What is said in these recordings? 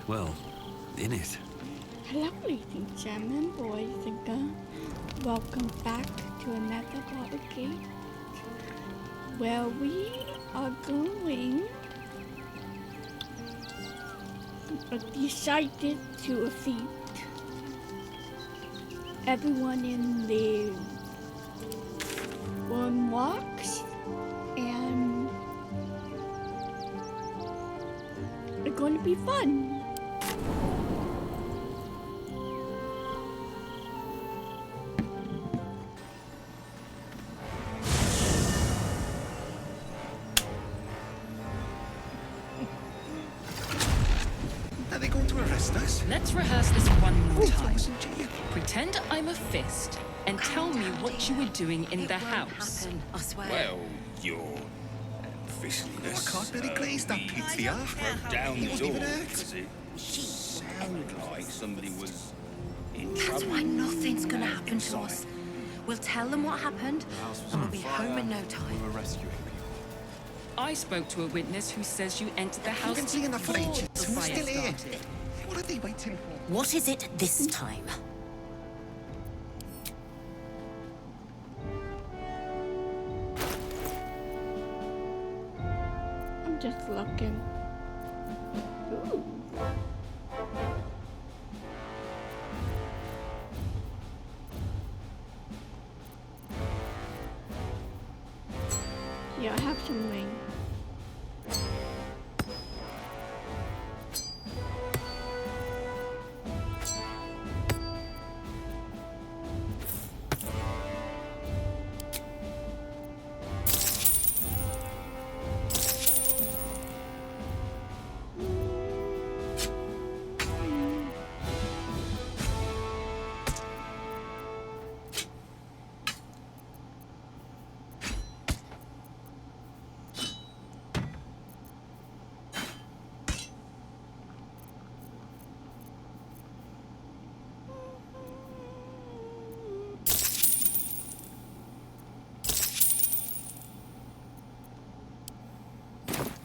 well, in it. Hello, ladies and gentlemen, boys and girls. Welcome back to another Baldur game, where we are going decided to defeat everyone in the one walks, and it's going to be fun. Are they going to arrest us? Let's rehearse this one more time. Wasn't you? Pretend I'm a fist and tell me what you were doing in the house. I swear. Well, your fishiness. I can't really glaze that pizza. Broke down the It door wasn't even hurt. because it sounded like somebody was in trouble. That's why nothing's gonna happen to us. We'll tell them what happened, and we'll be home in no time. We were rescuing people. I spoke to a witness who says you entered the I've house been seeing that for before ages. the Who's fire still here? started. What are they waiting for? What is it this time? I'm just looking. Ooh. Yeah, I have some ring.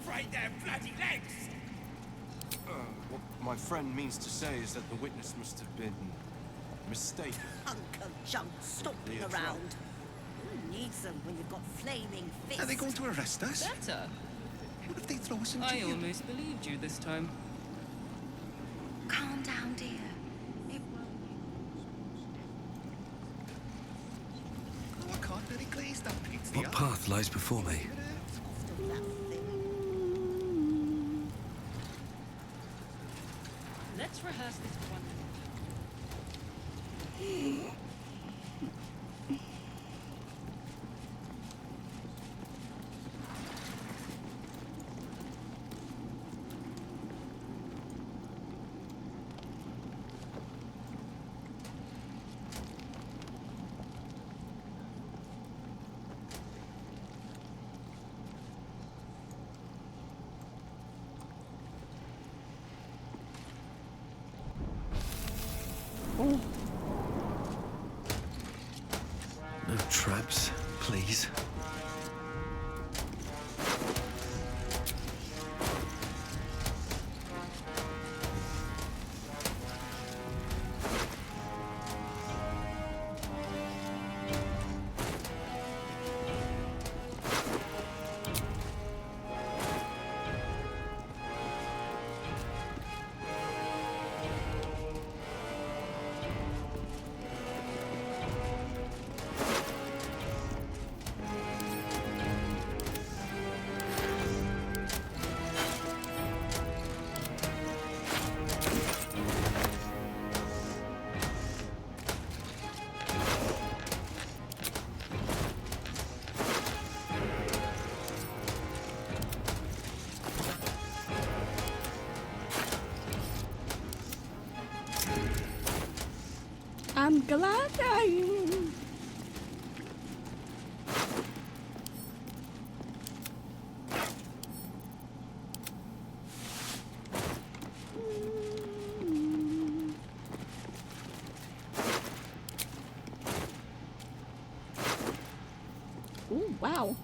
Break their bloody legs! What my friend means to say is that the witness must have been mistaken. Hunk of junk stomping Yeah, around. Who needs them when you've got flaming fists? Are they going to arrest us? Better. What if they throw us in I jail? almost believed you this time. Calm down, dear. It Oh, I can't really glaze that pizza. What path lies before me? Let's rehearse this one. No traps, please. I'm glad I... Ooh, wow.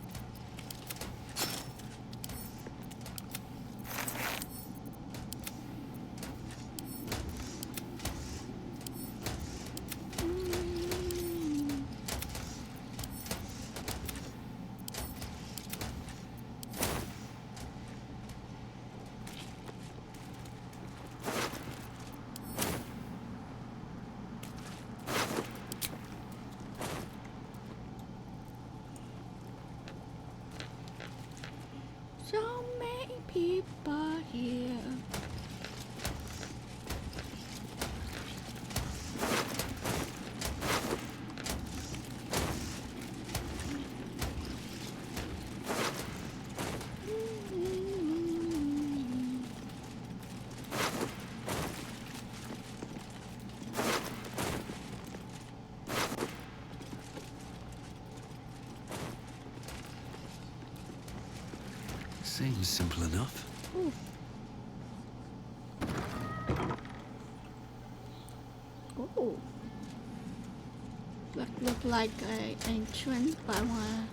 Seems simple enough. Ooh. Oh. Look like a entrance, but I wanna.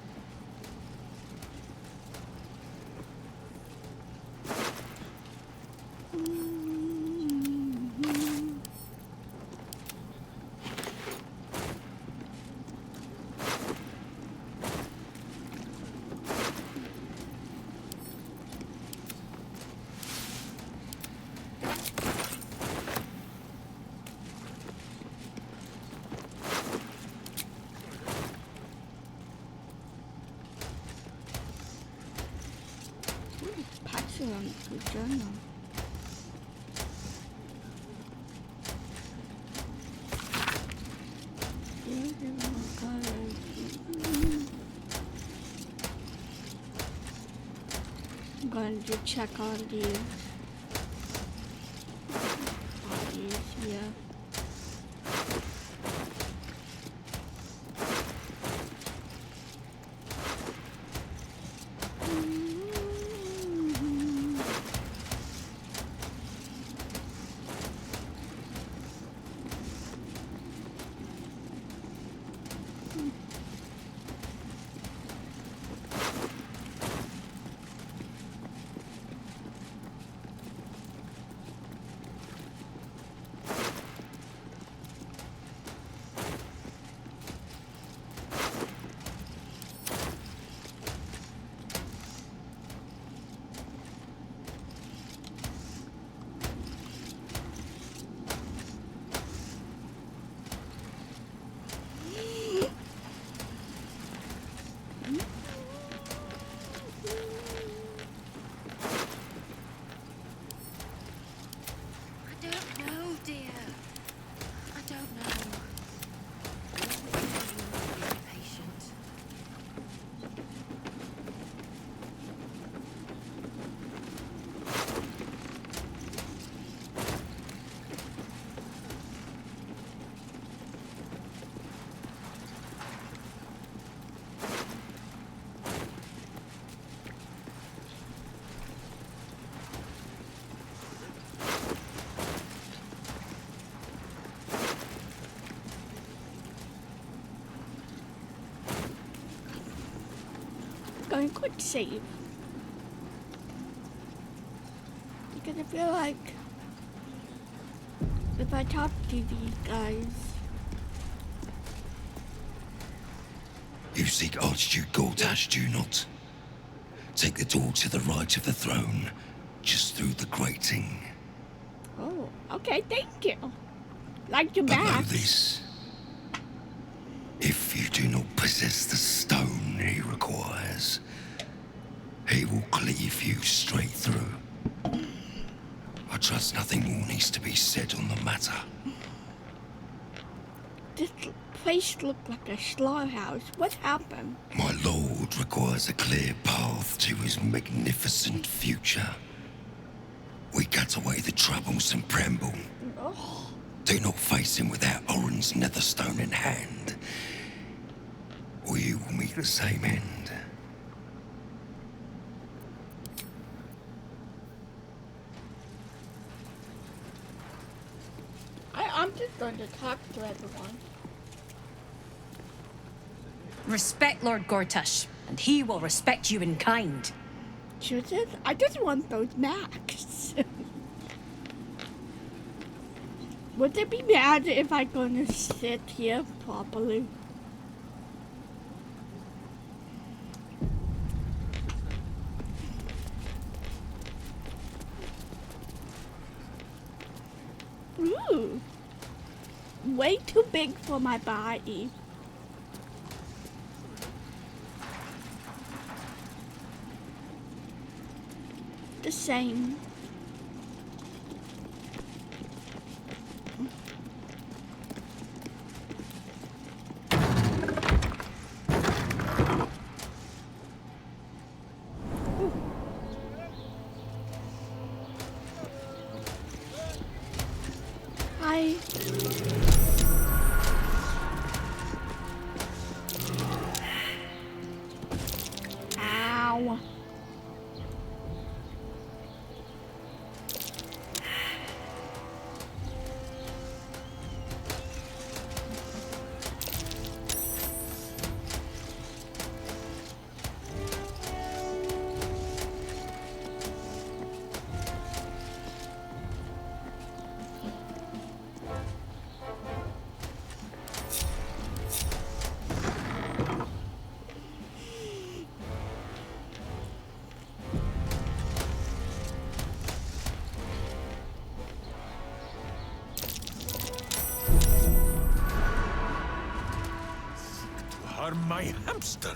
On the journal. I'm going to check all the bodies here. Going quick save. Because I feel like if I talk to these guys. You seek Archduke Gortash, do you not? Take the door to the right of the throne, just through the grating. Oh, okay, thank you. Like your But know back. this. If you do not possess the stone he requires, he will cleave you straight through. I trust nothing more needs to be said on the matter. This place looked like a slaughterhouse. What happened? My lord requires a clear path to his magnificent future. We cut away the troubles and preamble. Oh. Do not face him without Oren's netherstone in hand, or you will meet the same end. I'm just going to talk to everyone. Respect Lord Gortash, and he will respect you in kind. Judith, I just want those Macs. Would they be mad if I'm going to sit here properly? Ooh. Way too big for my body. The same. Hi. Ow. are my hamster.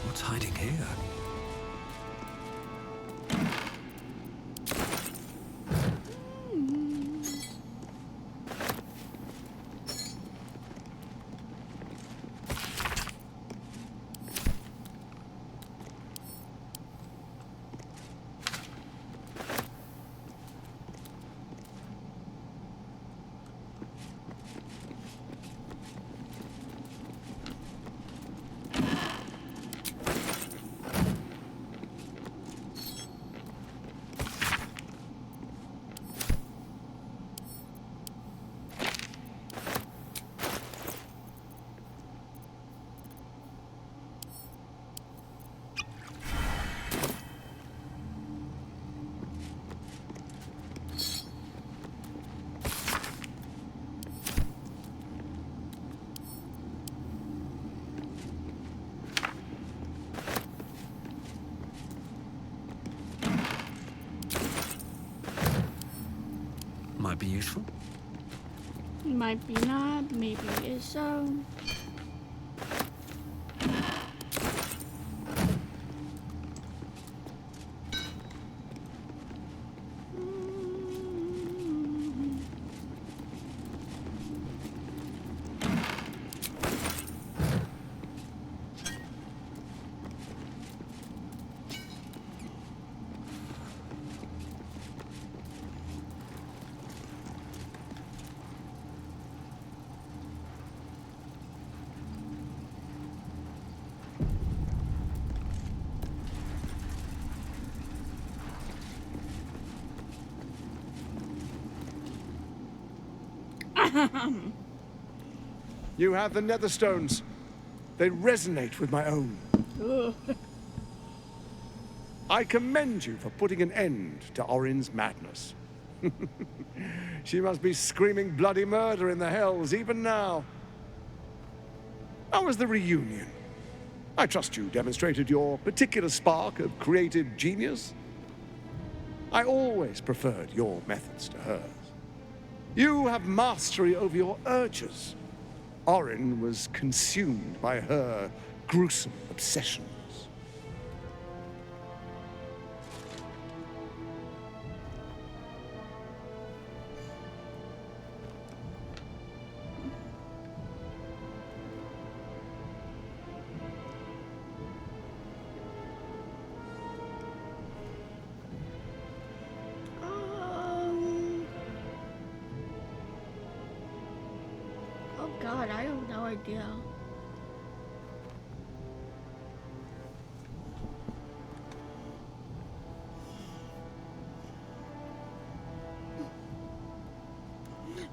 What's hiding here? Might be useful. Might be not, maybe is so. You have the Netherstones. They resonate with my own. I commend you for putting an end to Orin's madness. She must be screaming bloody murder in the hells even now. How was the reunion? I trust you demonstrated your particular spark of creative genius. I always preferred your methods to hers. You have mastery over your urges. Orin was consumed by her gruesome obsessions. Oh God, I have no idea.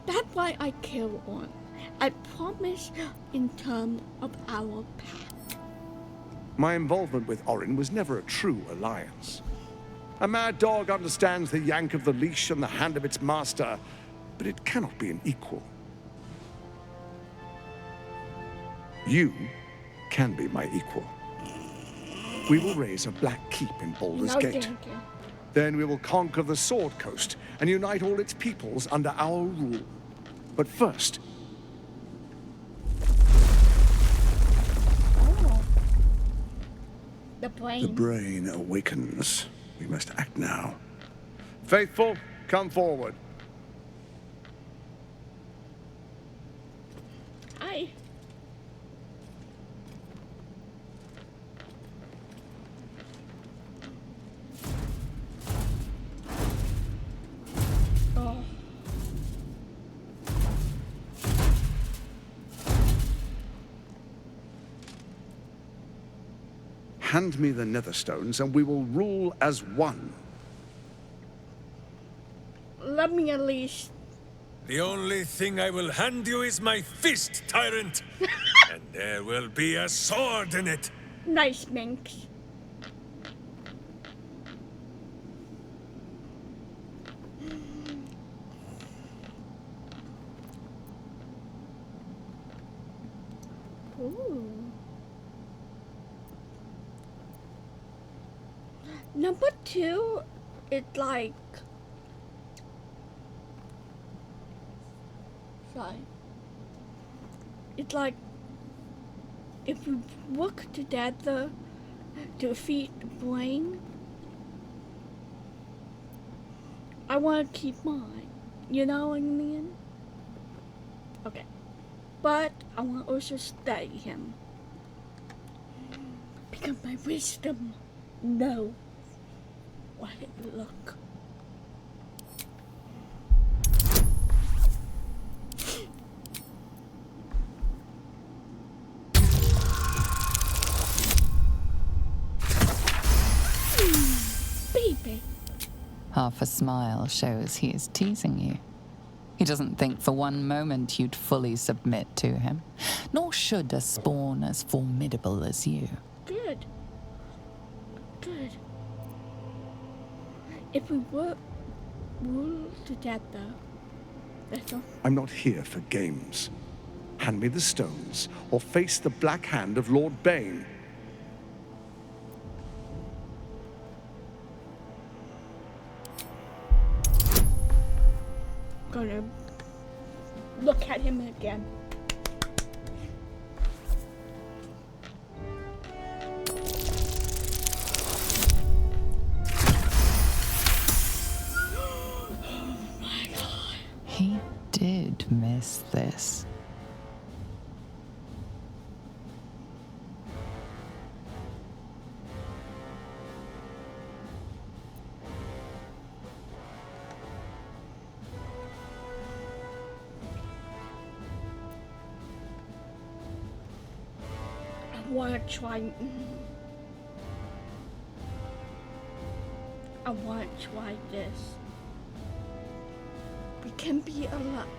That's why I kill on. I promise in terms of our pact. My involvement with Orin was never a true alliance. A mad dog understands the yank of the leash and the hand of its master, but it cannot be an equal. You can be my equal. We will raise a black keep in Baldur's Gate. Thank you. Then we will conquer the Sword Coast and unite all its peoples under our rule. But first... Oh. The brain. The brain awakens. We must act now. Faithful, come forward. I. Oh. Hand me the Netherstones and we will rule as one. Let me at least. The only thing I will hand you is my fist, tyrant. And there will be a sword in it. Nice minx. Ooh. Number 2, it's like... Sorry. It's like... If we work together to defeat the brain, I want to keep mine. You know what I mean? Okay. But I want to also study him. Because my wisdom knows what it look. Baby. Half a smile shows he is teasing you. He doesn't think for one moment you'd fully submit to him, nor should a spawn as formidable as you. Good. Good. If we work together, that's all. I'm not here for games. Hand me the stones, or face the black hand of Lord Bane. Gonna look at him again. Oh my God. He did miss this. I want to try this. We can be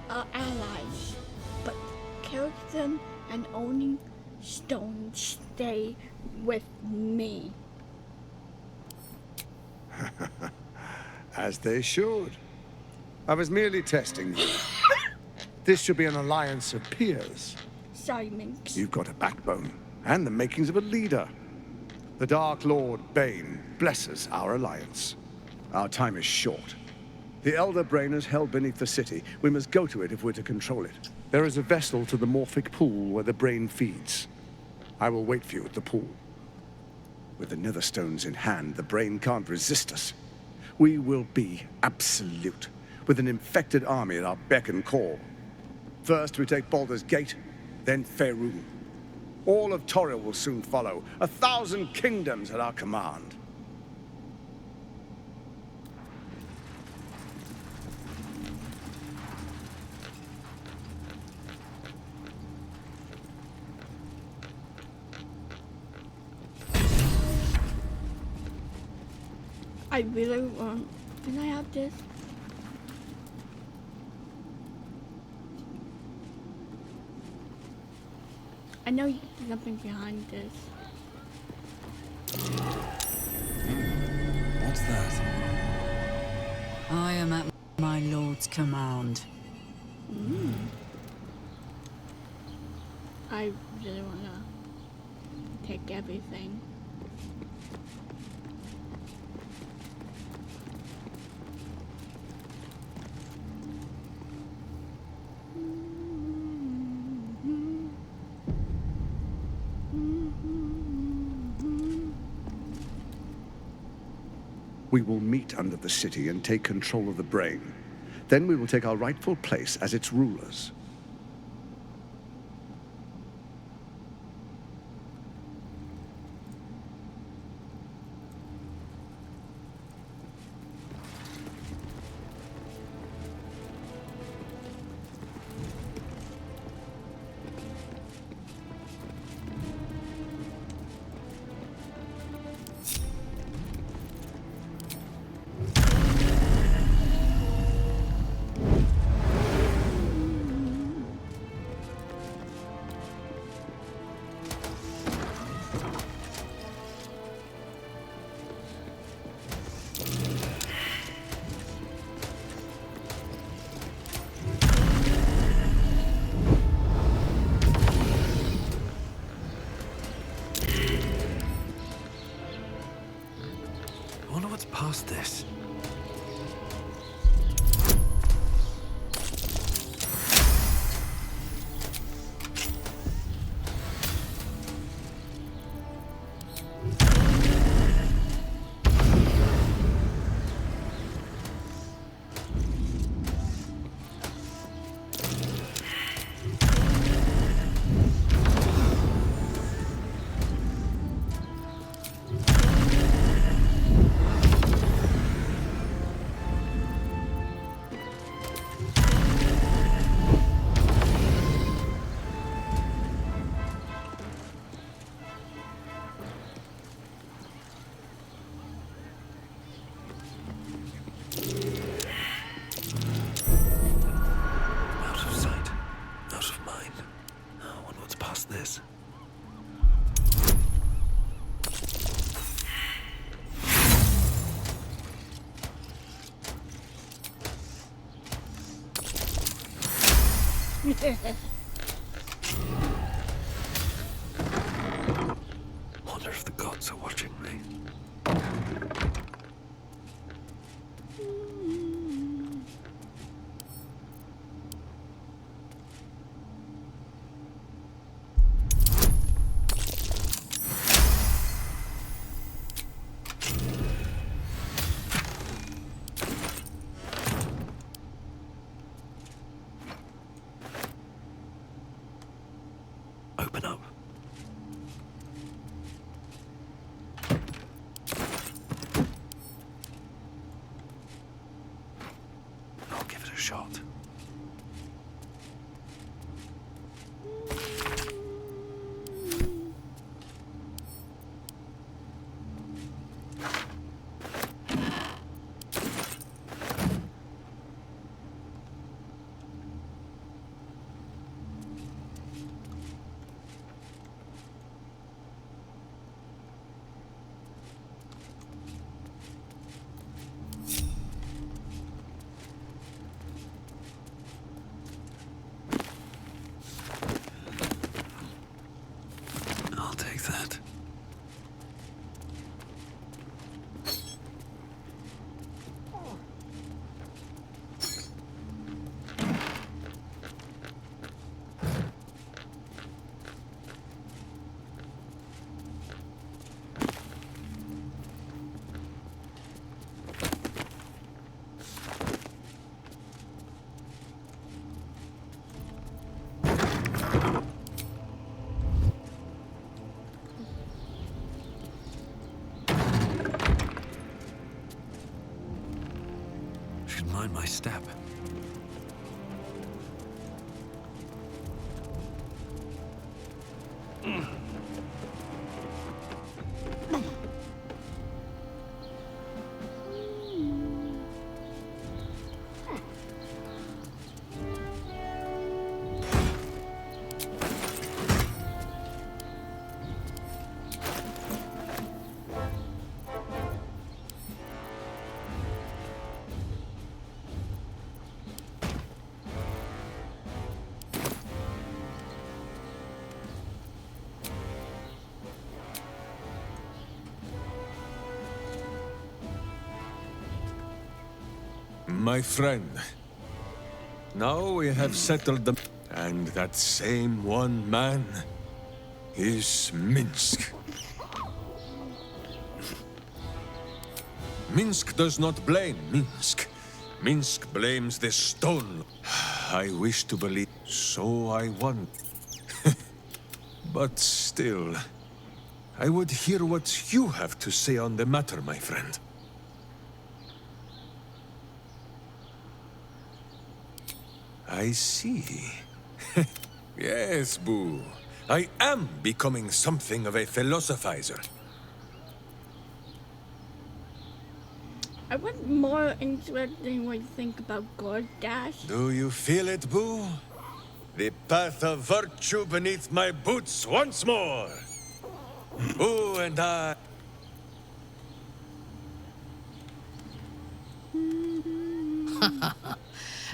allies, but Keratin and owning stones stay with me. As they should. I was merely testing you. This should be an alliance of peers. Sorry, Minx. You've got a backbone, and the makings of a leader. The Dark Lord Bane blesses our alliance. Our time is short. The Elder Brain is held beneath the city. We must go to it if we're to control it. There is a vessel to the Morphic Pool where the Brain feeds. I will wait for you at the pool. With the Netherstones in hand, the Brain can't resist us. We will be absolute, with an infected army at our beck and call. First, we take Baldur's Gate, then Faerun. All of Toril will soon follow. 1,000 kingdoms at our command. I really want... Can I have this? I know there's something behind this. What's that? I am at my lord's command. I really want to take everything. We will meet under the city and take control of the Brain. Then we will take our rightful place as its rulers. past this? This. Wonder if the gods are watching me. Open up. I'll give it a shot. I'll take that. Should mind my step. My friend, now we have settled the... And that same one man is Minsk. Minsk does not blame Minsk. Minsk blames the stone. I wish to believe, so I want. But still, I would hear what you have to say on the matter, my friend. I see. Yes, Boo. I am becoming something of a philosophizer. I was more interested in what you think about Gordash. Do you feel it, Boo? The path of virtue beneath my boots once more. Boo and I...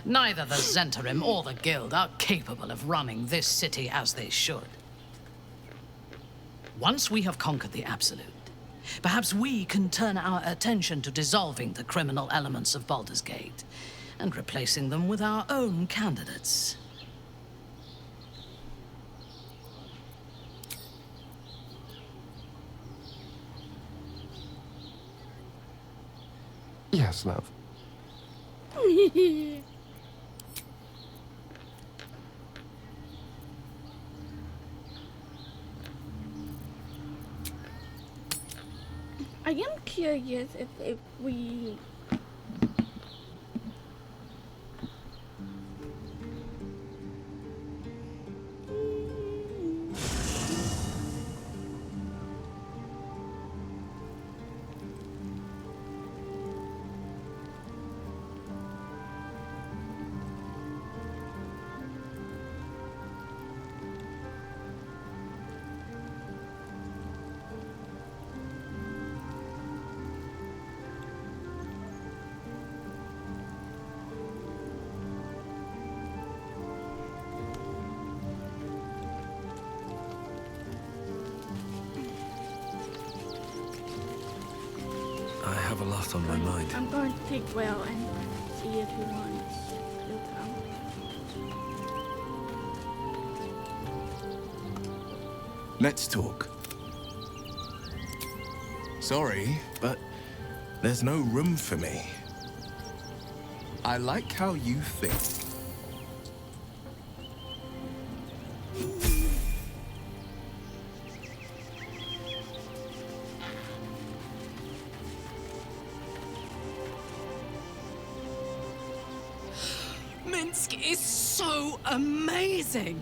Neither the Zentarim or the Guild are capable of running this city as they should. Once we have conquered the Absolute, Perhaps we can turn our attention to dissolving the criminal elements of Baldur's Gate and replacing them with our own candidates. Yes, love. I am curious if we... I have a lot on my mind. I'm going to take Will and see if he wants to come. Let's talk. Sorry, but there's no room for me. I like how you think. Minsk is so amazing!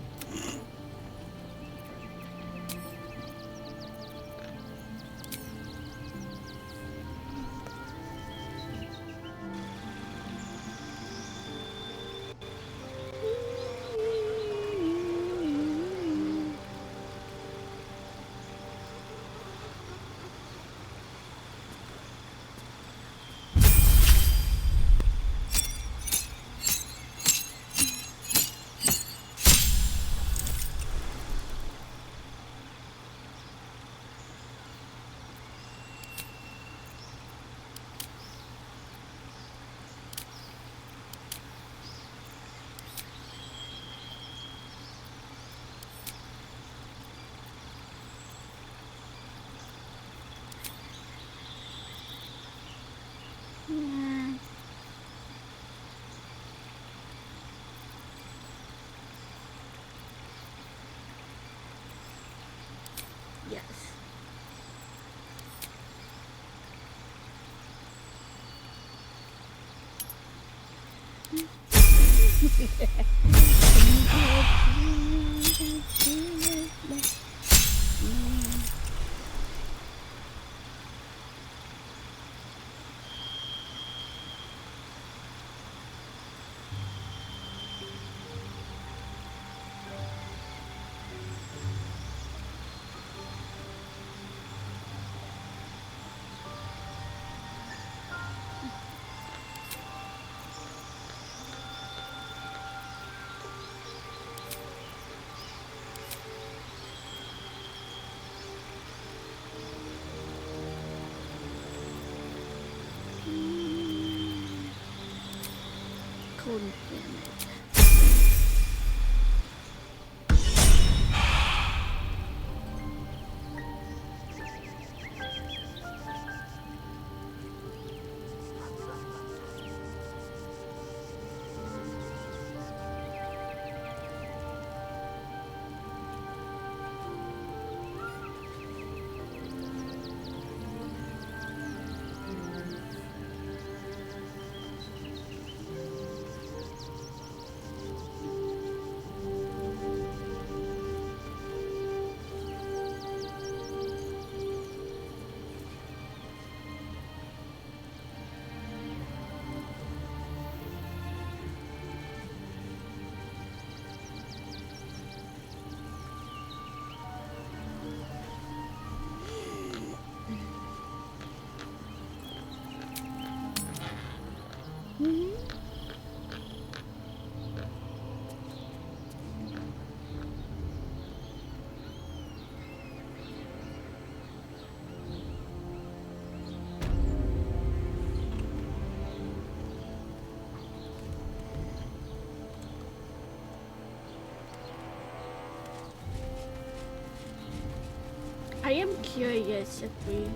Yes. Cold I am curious if we...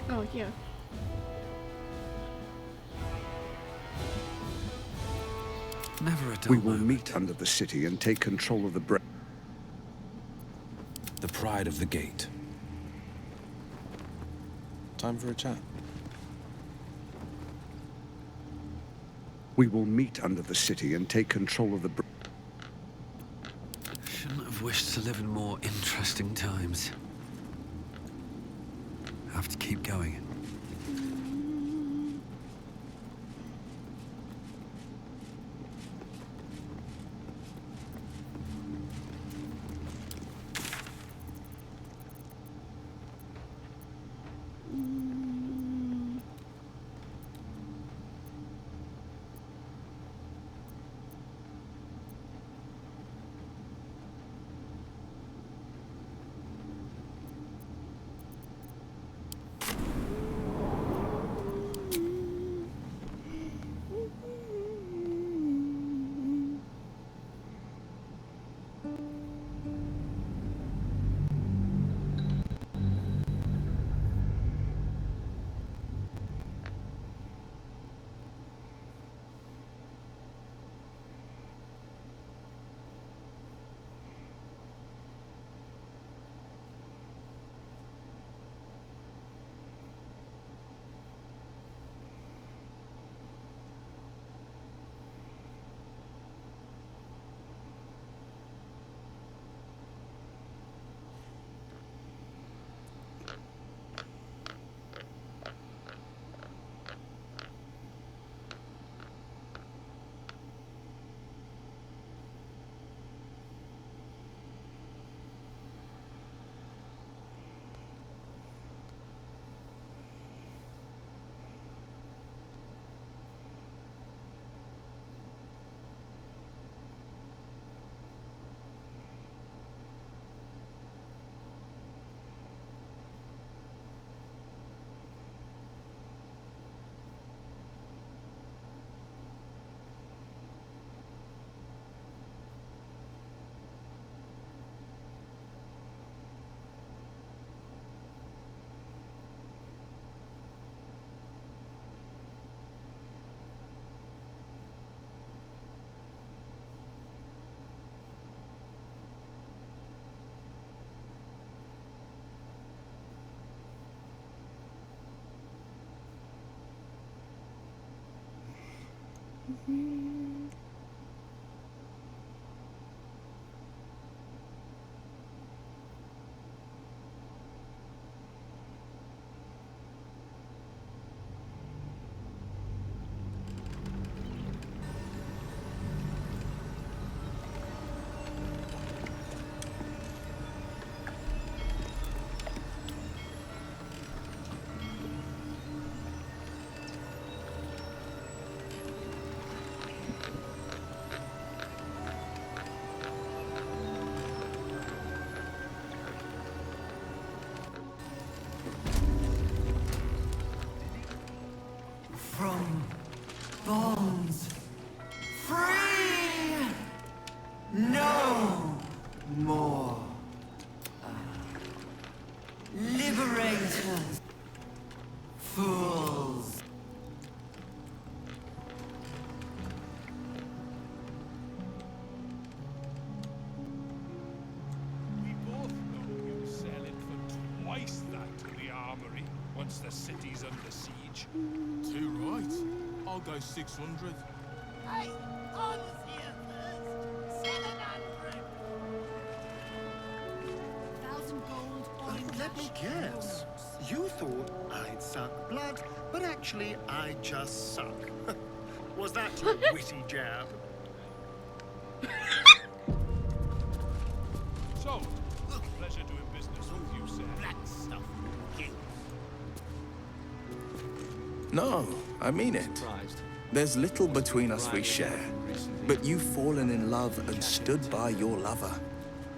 Oh, here. Never a dull We will moment. meet under the city and take control of the The pride of the gate. Time for a chat. We will meet under the city and take control of the Shouldn't have wished to live in more interesting times. Have to keep going. From bonds free, no more liberators, fools. We both know you sell it for twice that to the armory once the city's under siege. Too right. I'll go 600. Hey, I was here first. 700. 1,000 gold. Let me guess. You thought I'd suck blood, but actually I just suck. Was that your witty jab? So, pleasure doing business with you, sir. Black stuff. No, I mean it. There's little between us we share, but you've fallen in love and stood by your lover.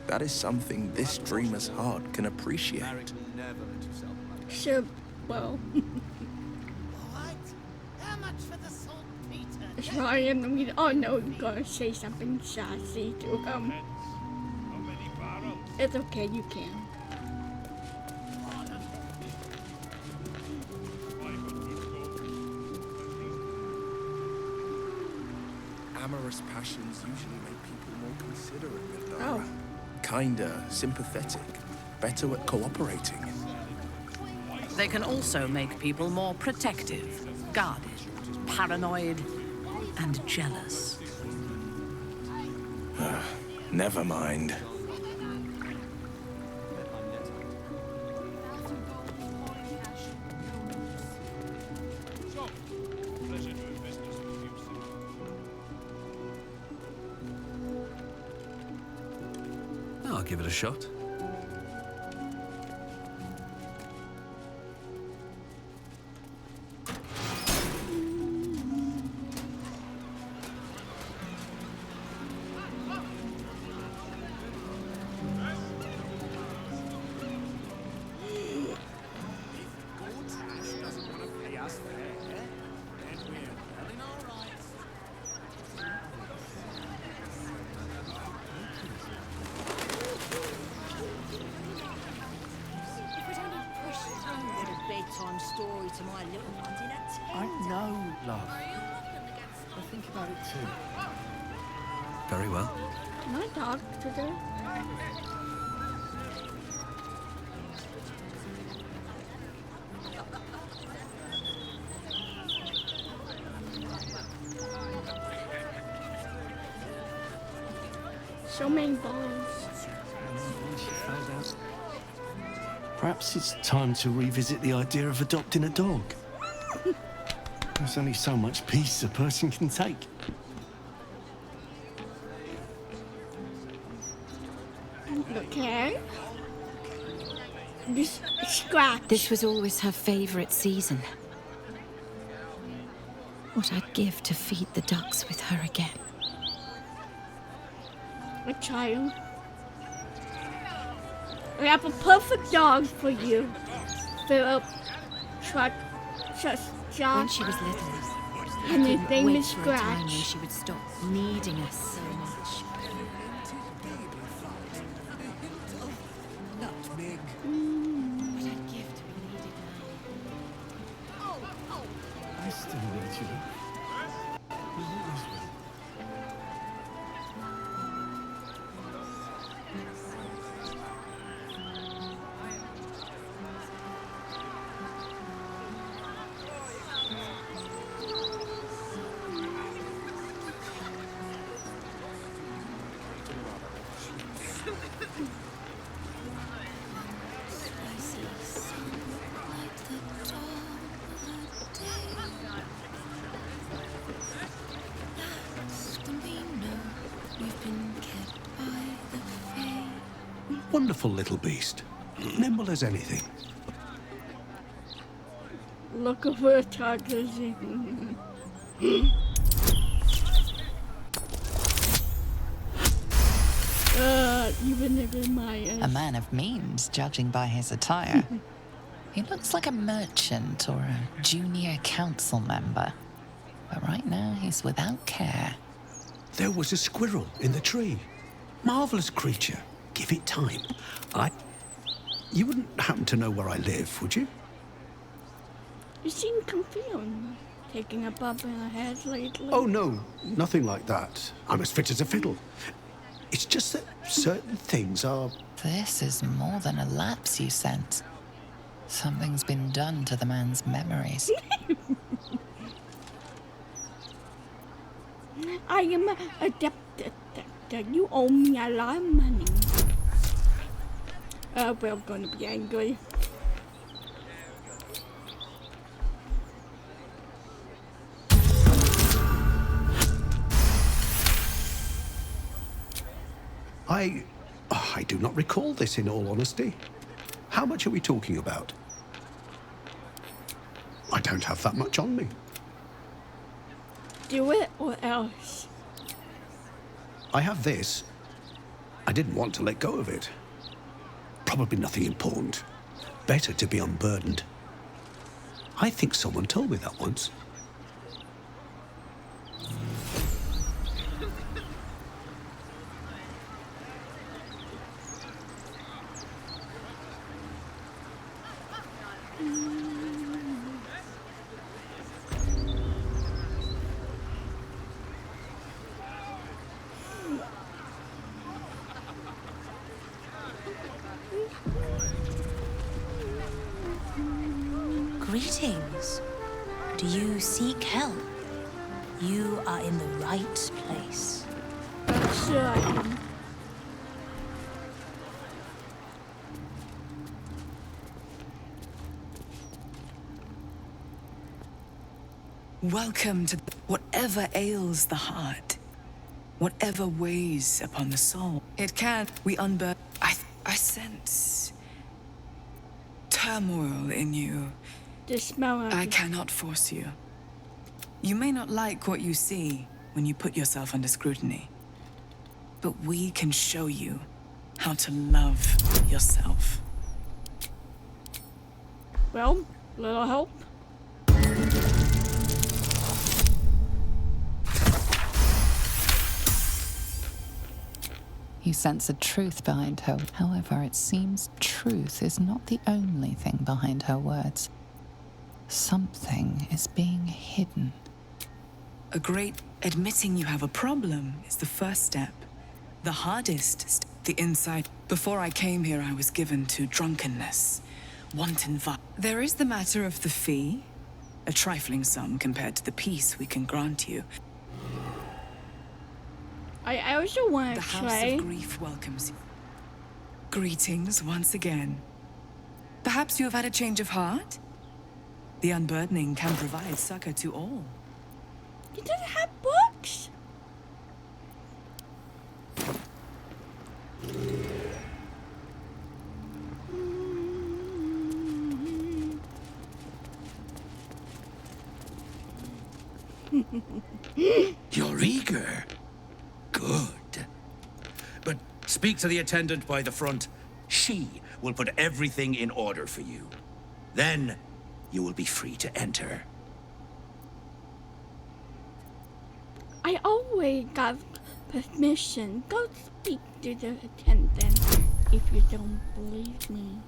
That is something this dreamer's heart can appreciate. Sure, well. What? How much for the saltpeter? Sorry, I mean, oh no, you're gonna say something sassy to him. It's okay, you can. Amorous passions usually make people more considerate than Oh. Dara. Kinder, sympathetic, better at cooperating. They can also make people more protective, guarded, paranoid, and jealous. Never mind. So, pleasure doing business with you, sir. I'll give it a shot. Bedtime story to my little ones in a tent. I know, love. I think about it too. Very well. Can I talk to them? So many balls. Perhaps it's time to revisit the idea of adopting a dog. There's only so much peace a person can take. Okay. This scratch. This was always her favorite season. What I'd give to feed the ducks with her again. A child. We have a perfect dog for you. Philip. When she was little, and his couldn't name wait is for a time when Scratch. she would stop needing us so much. Nutmeg. What I'd give to be needed now. I still need you. Wonderful little beast. Nimble as anything. Look at where Toddler's even if in my A man of means, judging by his attire. He looks like a merchant or a junior council member. But right now, he's without care. There was a squirrel in the tree. Marvelous creature. Give it time. You wouldn't happen to know where I live, would you? You seem confused. Taking a bump in her head lately. Oh, no. Nothing like that. I'm as fit as a fiddle. It's just that certain things are... This is more than a lapse, you sense. Something's been done to the man's memories. I am a debt detector. You owe me a lot of money. We're gonna be angry. I do not recall this, in all honesty. How much are we talking about? I don't have that much on me. Do it or else. I have this. I didn't want to let go of it. Probably nothing important. Better to be unburdened. I think someone told me that once. Greetings. Do you seek help? You are in the right place. Sure I am. Welcome to whatever ails the heart, whatever weighs upon the soul. It can. We unburden. I sense turmoil in you. I cannot force you. You may not like what you see when you put yourself under scrutiny, but we can show you how to love yourself. Well, little help. You sense a truth behind her. However, it seems truth is not the only thing behind her words. Something is being hidden. Admitting you have a problem is the first step. The hardest, the insight. Before I came here, I was given to drunkenness, wanton violence. There is the matter of the fee, a trifling sum compared to the peace we can grant you. I also want to try. try. The House of Grief welcomes you. Greetings once again. Perhaps you have had a change of heart? The unburdening can provide succor to all. You didn't have books? You're eager. Good. But speak to the attendant by the front. She will put everything in order for you. Then you will be free to enter. I always got permission. Go speak to the attendant if you don't believe me.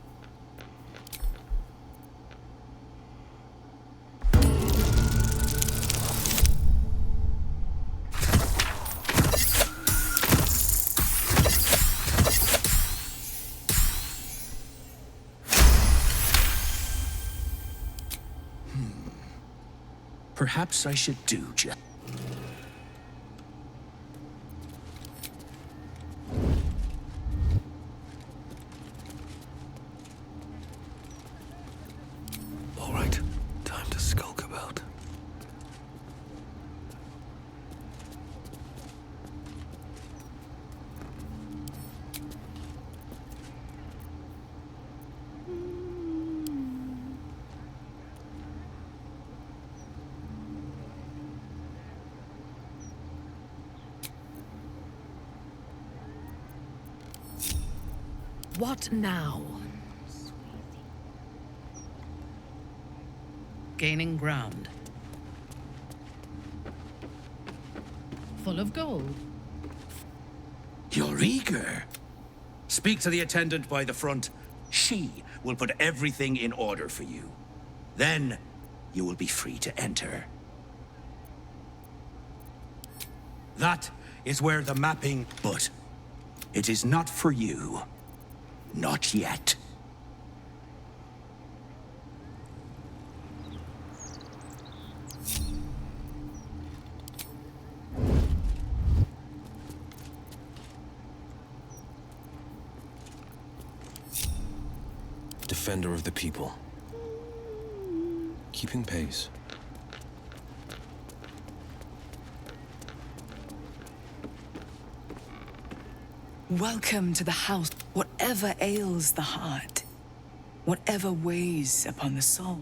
Perhaps I should do just... All right, time to skulk about. What now? Gaining ground. Full of gold. You're eager. Speak to the attendant by the front. She will put everything in order for you. Then you will be free to enter. That is where the mapping... But it is not for you. Not yet. Defender of the people. Keeping pace. Welcome to the house. Whatever ails the heart, whatever weighs upon the soul.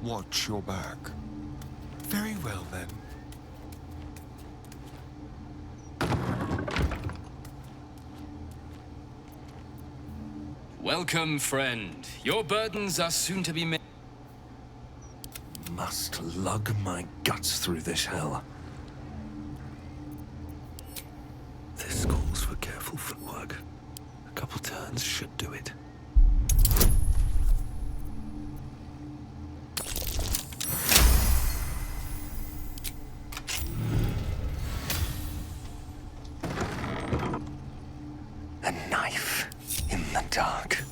Watch your back. Very well, then. Welcome, friend. Your burdens are soon to be made. Must lug my guts through this hell. This calls for careful footwork. A couple turns should do it. A knife in the dark.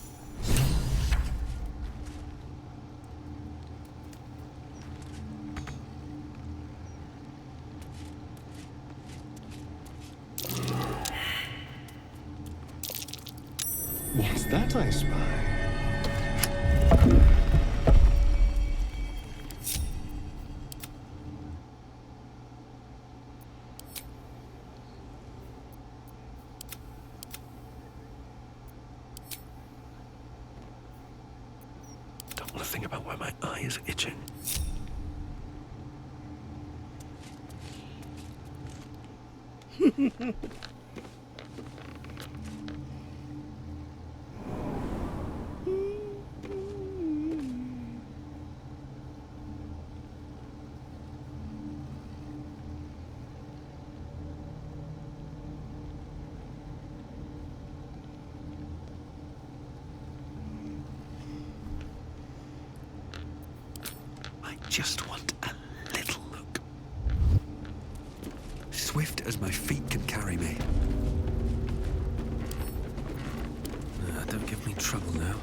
What's that I spy? Don't want to think about where my eye is itching. I just want a little look. Swift as my feet can carry me. Don't give me trouble now.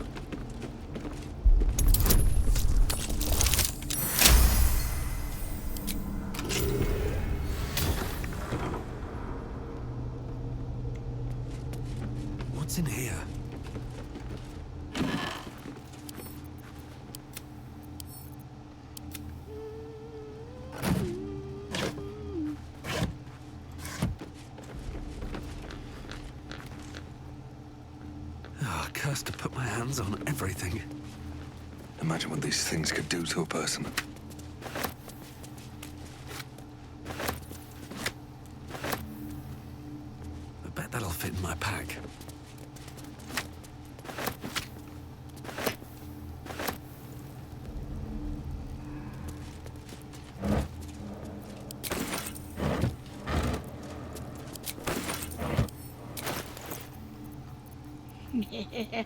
What's in here? Cursed to put my hands on everything. Imagine what these things could do to a person. I bet that'll fit in my pack. Yeah.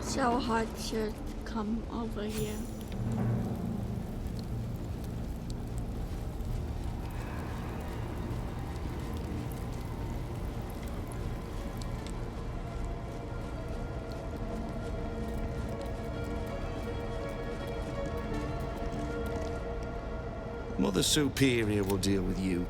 So hard to come over here. Mother Superior will deal with you.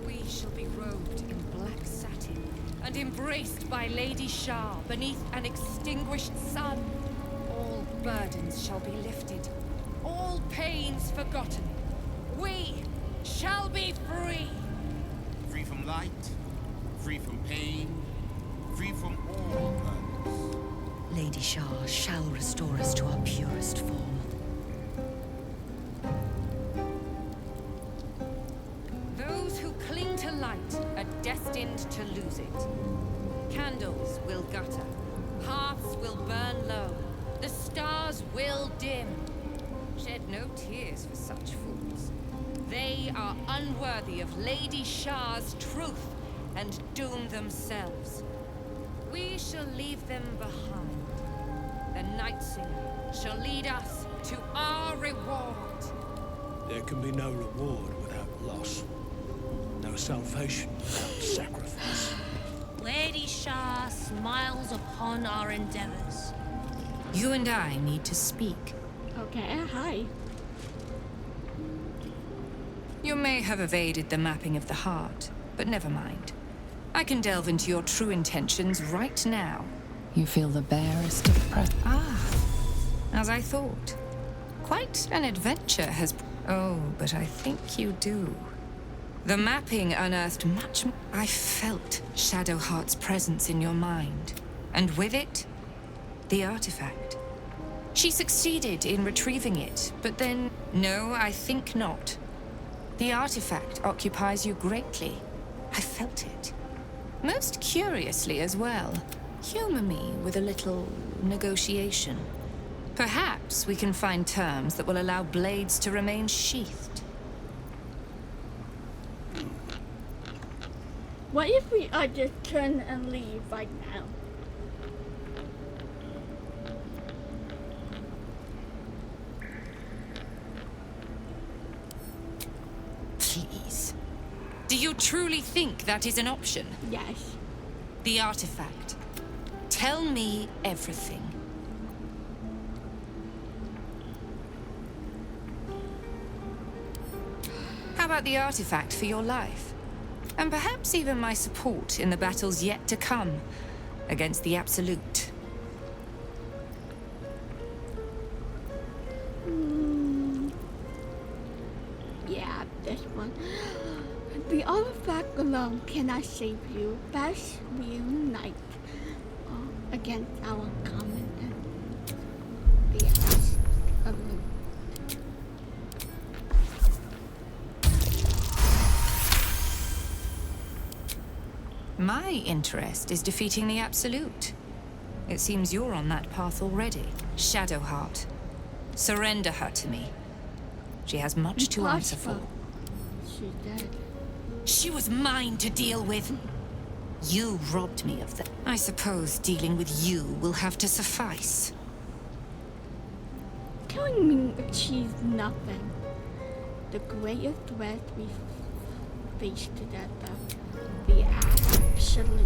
We shall be robed in black satin and embraced by Lady Shah beneath an extinguished sun. All burdens shall be lifted, all pains forgotten. We shall be free. Free from light, free from pain, free from all burdens. Lady Shah shall restore us to our purest form. Those who cling to light are destined to lose it. Candles will gutter, hearths will burn low, the stars will dim. Shed no tears for such fools. They are unworthy of Lady Shah's truth and doom themselves. We shall leave them behind. The Night Singer shall lead us to our reward. There can be no reward without loss. No salvation without sacrifice. Lady Shah smiles upon our endeavors. You and I need to speak. Okay, hi. You may have evaded the mapping of the heart, but never mind. I can delve into your true intentions right now. You feel the barest of pressure. As I thought. Quite an adventure has... Oh, but I think you do. The mapping unearthed much... I felt Shadowheart's presence in your mind. And with it, the artifact. She succeeded in retrieving it, but then... No, I think not. The artifact occupies you greatly. I felt it. Most curiously as well. Humor me with a little negotiation. Perhaps we can find terms that will allow blades to remain sheathed. What if we just turn and leave right now? Please. Do you truly think that is an option? Yes. The artifact. Tell me everything. How about the artifact for your life? And perhaps even my support in the battles yet to come against the Absolute. Yeah, this one. The artifact alone cannot save you. Best reunite against our common and the Absolute. My interest is defeating the Absolute. It seems you're on that path already. Shadowheart. Surrender her to me. She has much to answer for. She's dead. She was mine to deal with. You robbed me of that. I suppose dealing with you will have to suffice. Killing me achieves nothing. The greatest threat we face together, the Absolute.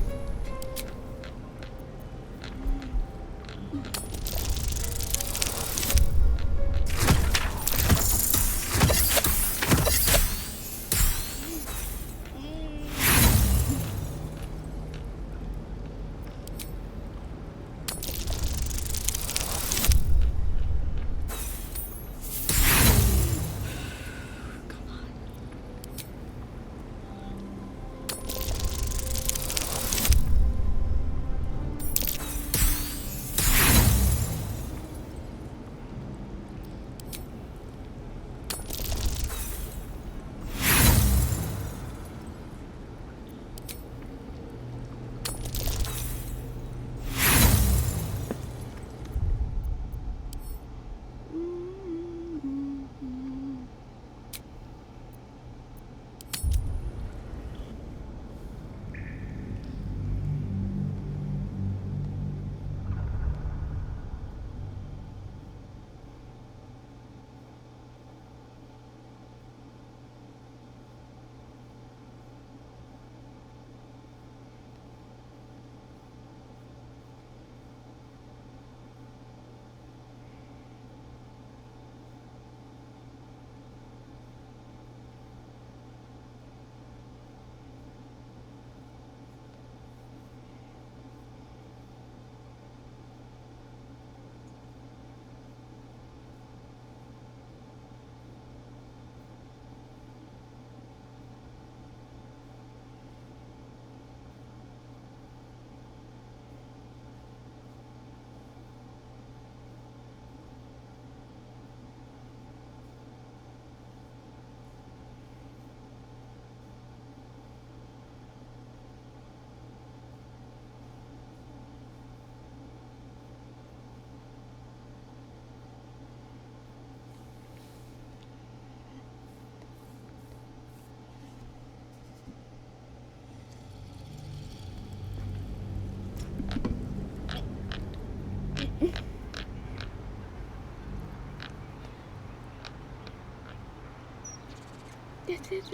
Humor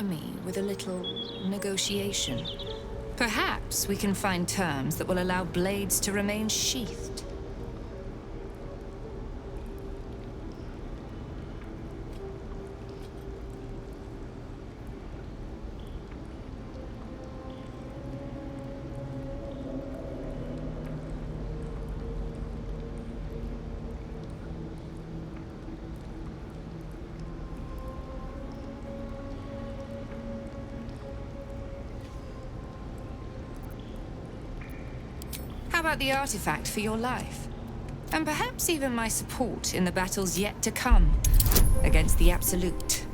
me with a little negotiation. Perhaps we can find terms that will allow blades to remain sheathed. How about the artifact for your life? And perhaps even my support in the battles yet to come against the Absolute.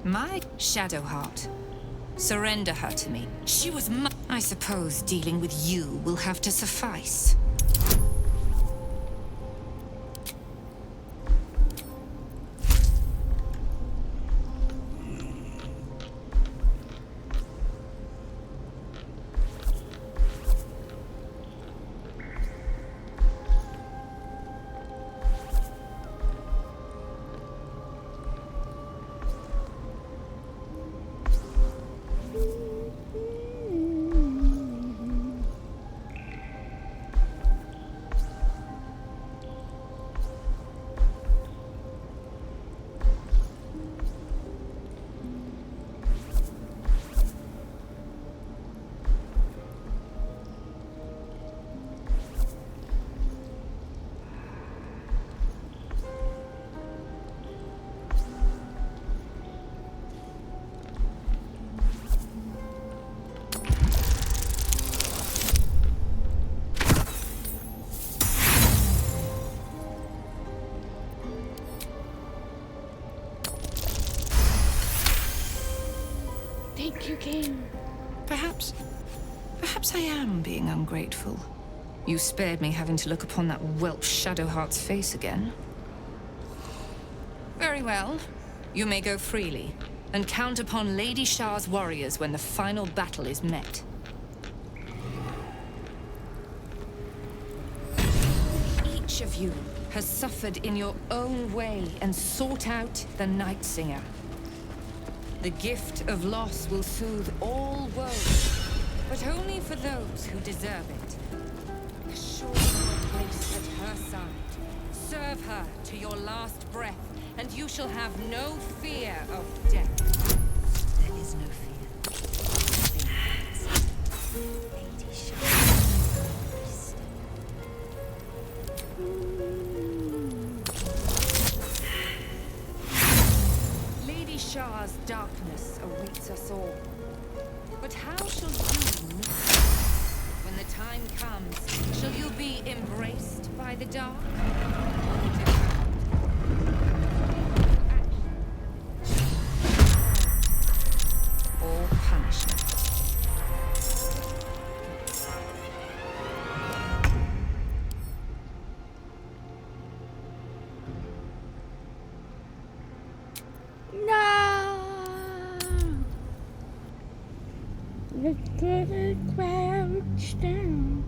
My Shadowheart. Surrender her to me. She was I suppose dealing with you will have to suffice. Thank you, King. Perhaps I am being ungrateful. You spared me having to look upon that whelp Shadowheart's face again. Very well. You may go freely, and count upon Lady Shah's warriors when the final battle is met. Each of you has suffered in your own way and sought out the Night Singer. The gift of loss will soothe all woes, but only for those who deserve it. Assure your place at her side. Serve her to your last breath, and you shall have no fear of death. There is no fear. Lady Shah. Lady Shah's darkness awaits us all. But how shall you meet it? When the time comes, shall you be embraced by the dark? Or punishment? No! Let's get it crouched down.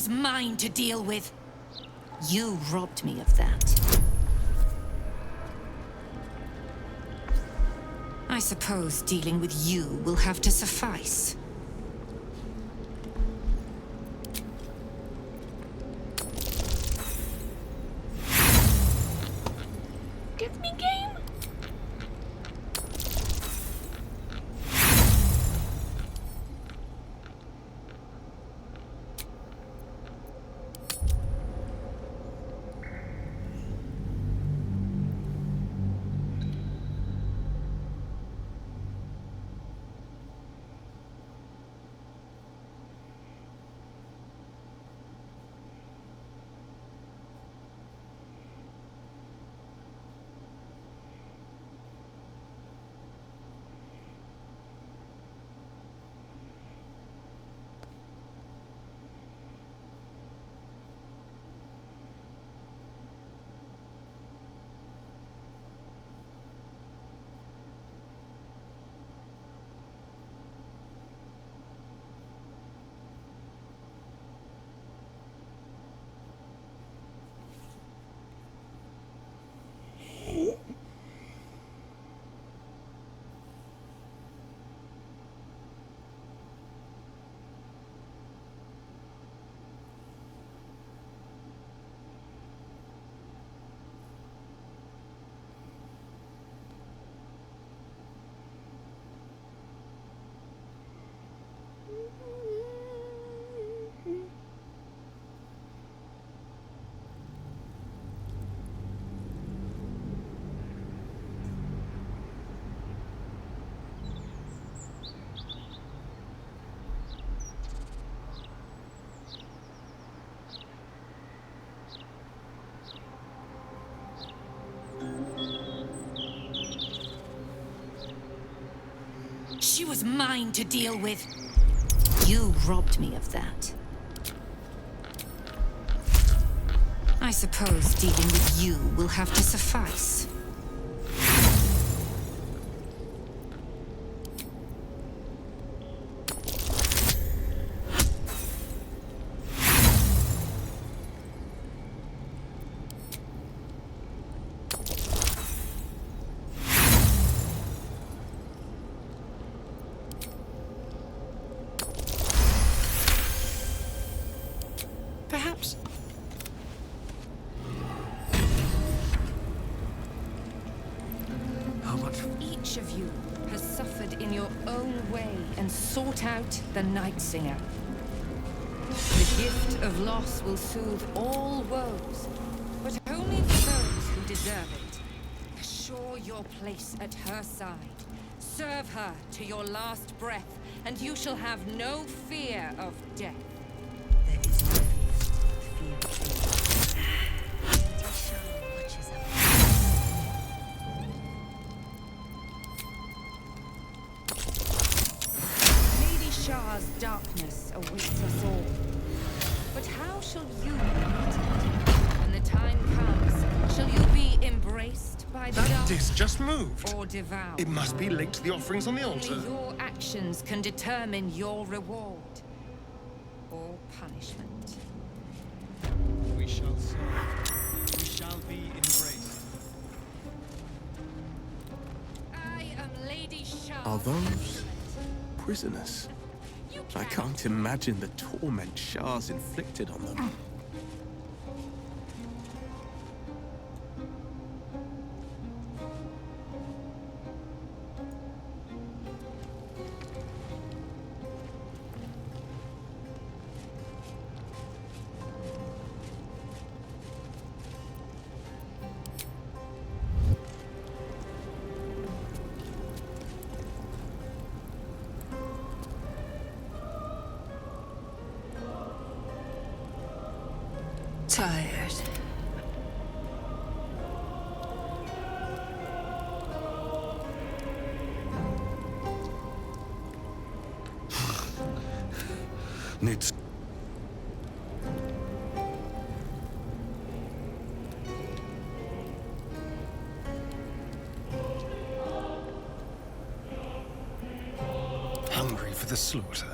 was mine to deal with. You robbed me of that. I suppose dealing with you will have to suffice. Give me game. She was mine to deal with. You robbed me of that. I suppose dealing with you will have to suffice. Perhaps. How much? Each of you has suffered in your own way and sought out the Night Singer. The gift of loss will soothe all woes, but only for those who deserve it. Assure your place at her side. Serve her to your last breath, and you shall have no fear of death. There is no fear of fear. Lady Shah watches over. Lady Shah's darkness awaits us all. But how shall you meet it? When the time comes, shall you be embraced by the That dark disc just moved. or devoured? It must be linked to the offerings on the altar. Only your actions can determine your reward or punishment. We shall serve. We shall be embraced. I am Lady Shah. Are those prisoners? I can't imagine the torment Shah's inflicted on them. Tired. Needs. Hungry for the slaughter.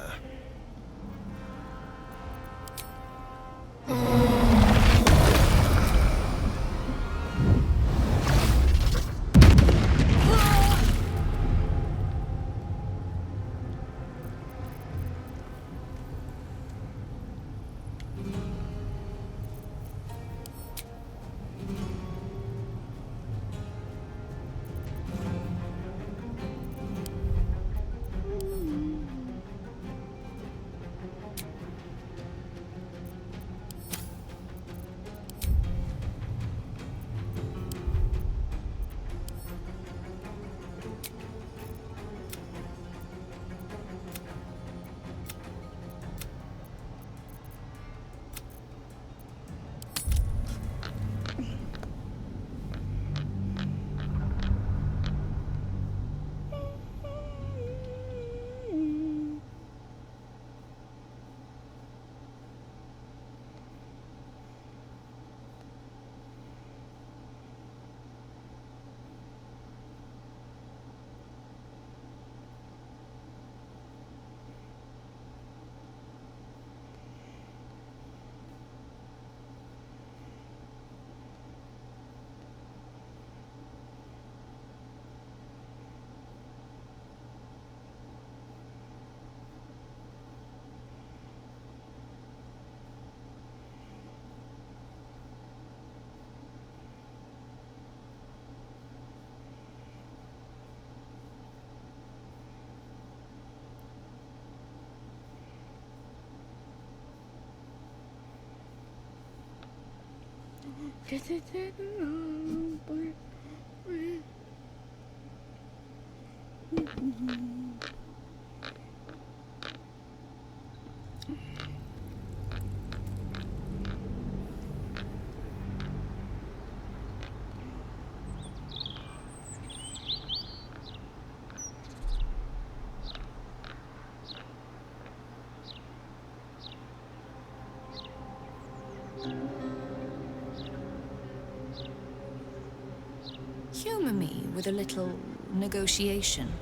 Humor me with a little negotiation.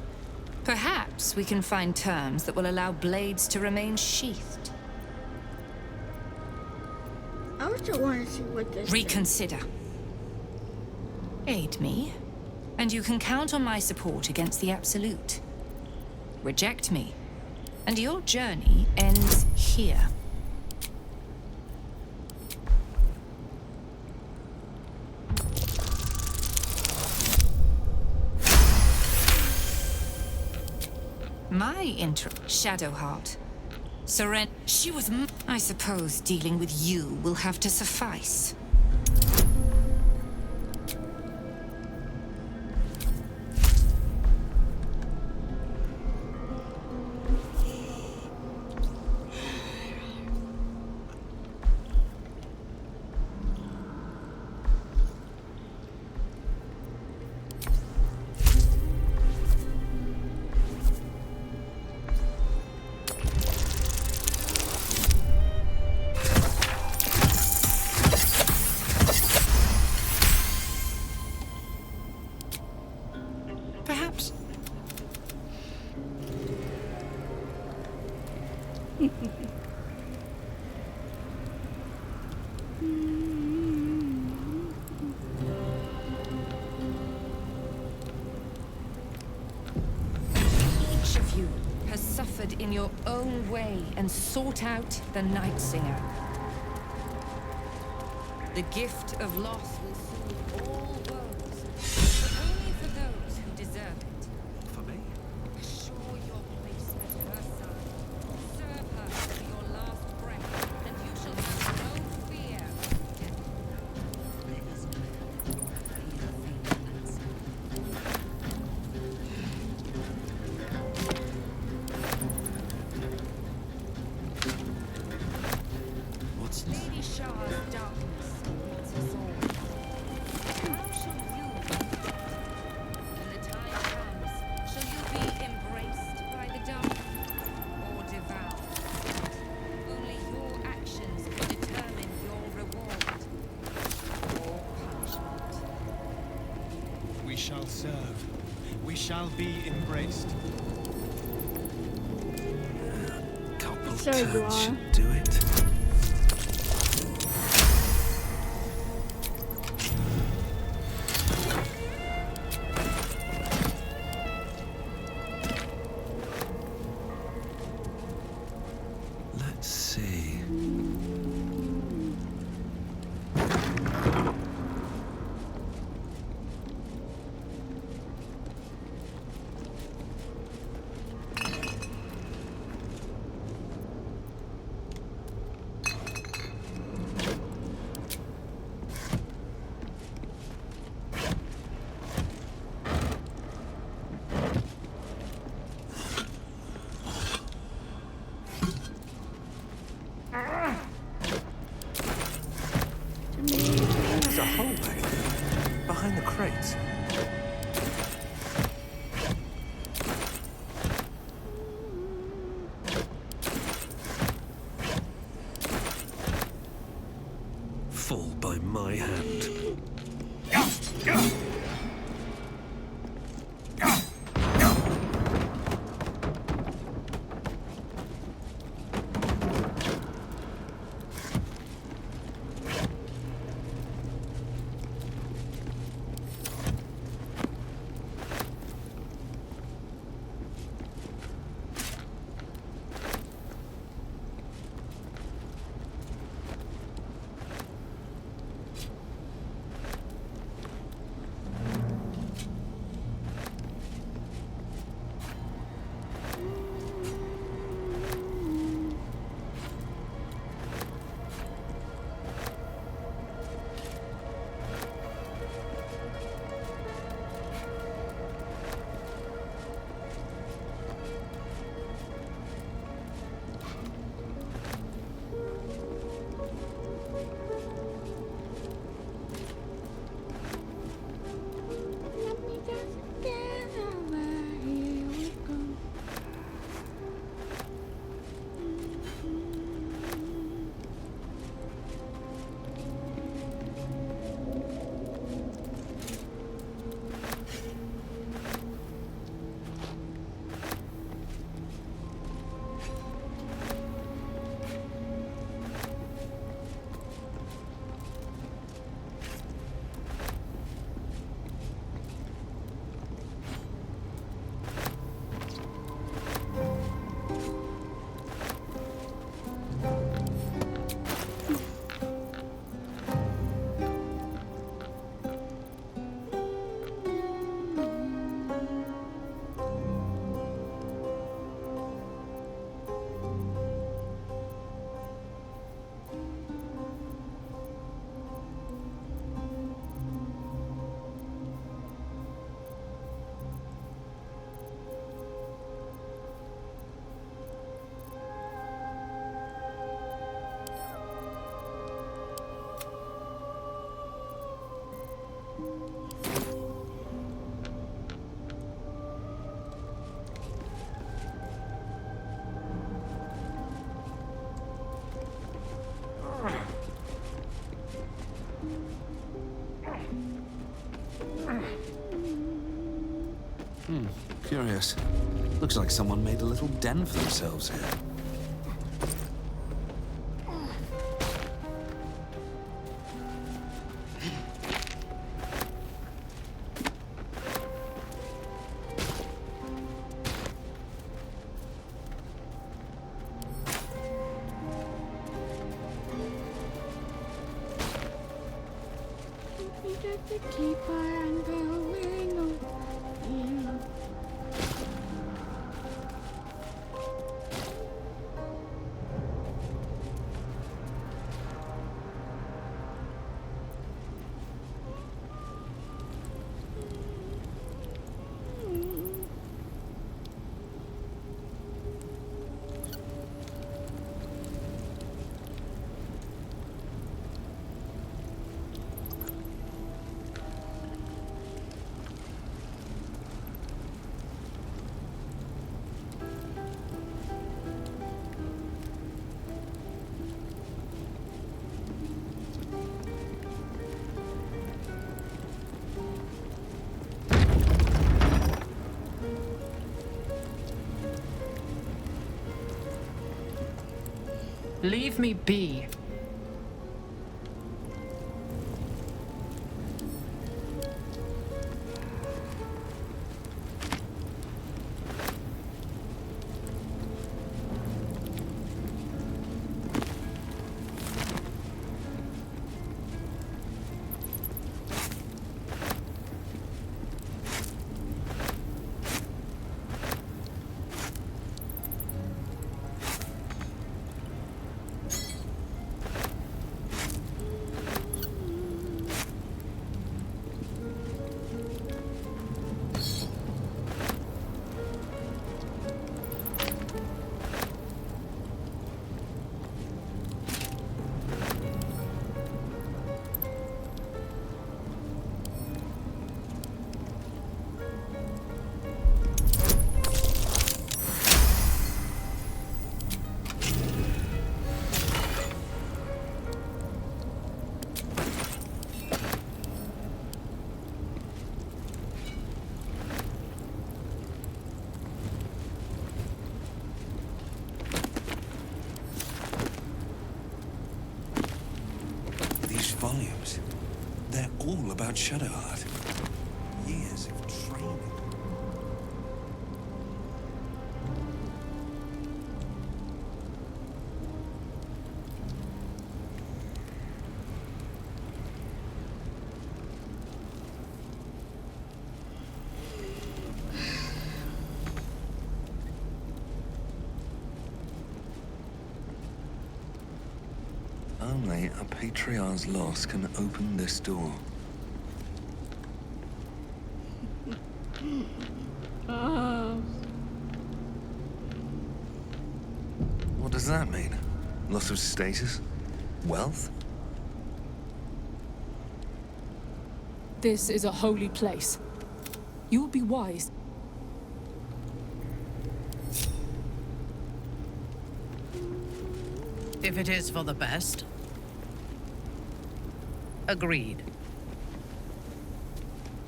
Perhaps we can find terms that will allow blades to remain sheathed. I also want to see what this Reconsider. Aid me, and you can count on my support against the Absolute. Reject me, and your journey ends here. My Shadowheart. Surrender. She was I suppose dealing with you will have to suffice. Perhaps. Each of you has suffered in your own way and sought out the Night Singer. The gift of loss will soothe all woes, but only for those who deserve it. For me? Assure your place at her side. Serve her to your last breath, and you shall have no fear. What's Lady Shah's darkness meets us all. How shall you be? When the time comes, shall you be embraced by the dark or devoured? Only your actions can determine your reward or punishment. We shall serve. We shall be embraced. Couple So you turns are. should do it. Let's see. There's a hole back there, behind the crates. Fall by my hand. Curious. Looks like someone made a little den for themselves here. Keep on going on. Leave me be. volumes. They're all about Shadowheart. Years of training. Only a Patriarch's loss can open this door. What does that mean? Loss of status? Wealth? This is a holy place. You will be wise. If it is for the best. Agreed.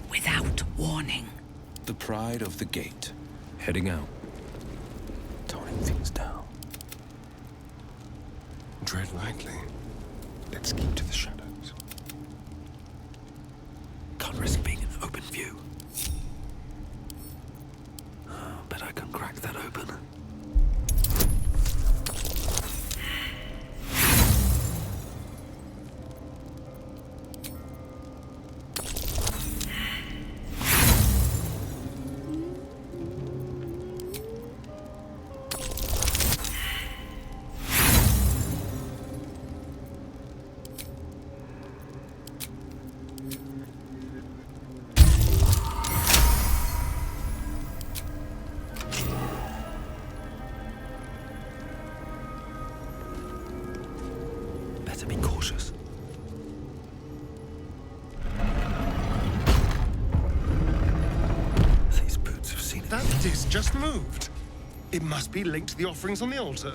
Without warning. The pride of the gate. Heading out. Toning things down. Tread lightly. Let's keep to the shadows. Can't risk being in open view. Oh, bet I can crack that open. Better be cautious. These boots have seen it. That disc just moved. It must be linked to the offerings on the altar.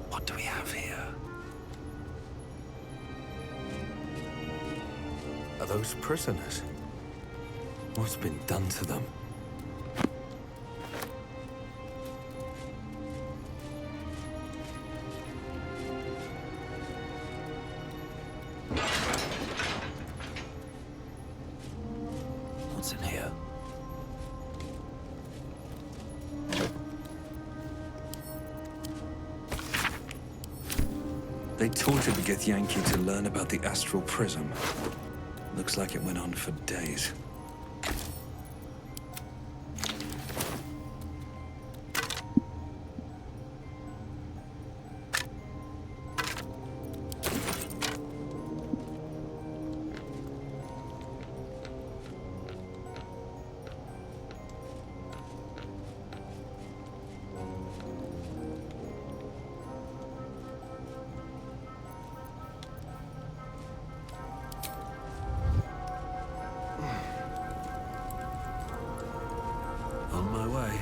What do we have here? Are those prisoners? What's been done to them? What's in here? They tortured the Githyanki to learn about the astral prism. Looks like it went on for days. On my way.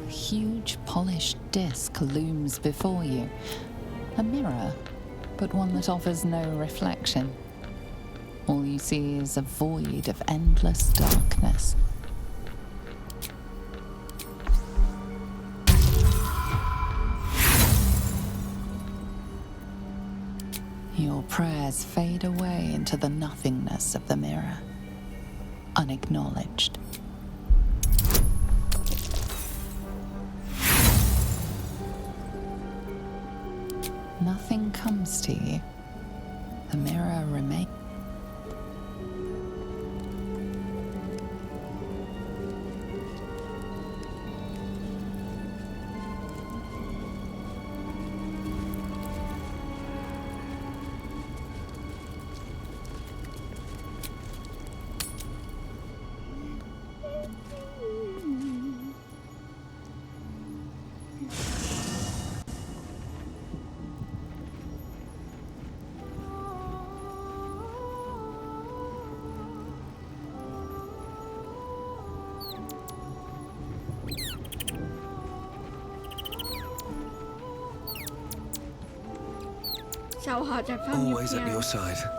A huge polished disc looms before you. A mirror, but one that offers no reflection. All you see is a void of endless darkness. Your prayers fade away into the nothingness of the mirror, unacknowledged. Nothing comes to you. The mirror remains. So hard I found Always your at your parents. side.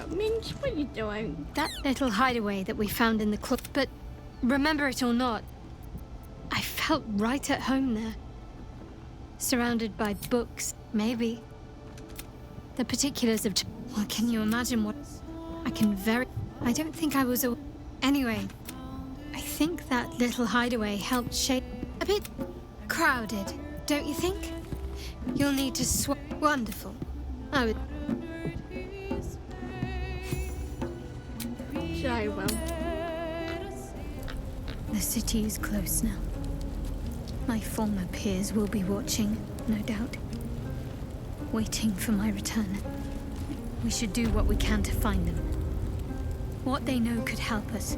Minch, what are you doing? That little hideaway that we found in the club, but remember it or not, I felt right at home there. Surrounded by books, maybe. The particulars of... Well, can you imagine what... I don't think I was... Anyway, I think that little hideaway helped shape... A bit crowded, don't you think? You'll need to Wonderful. I would... Sure I will. The city is close now. My former peers will be watching, no doubt. Waiting for my return. We should do what we can to find them. What they know could help us.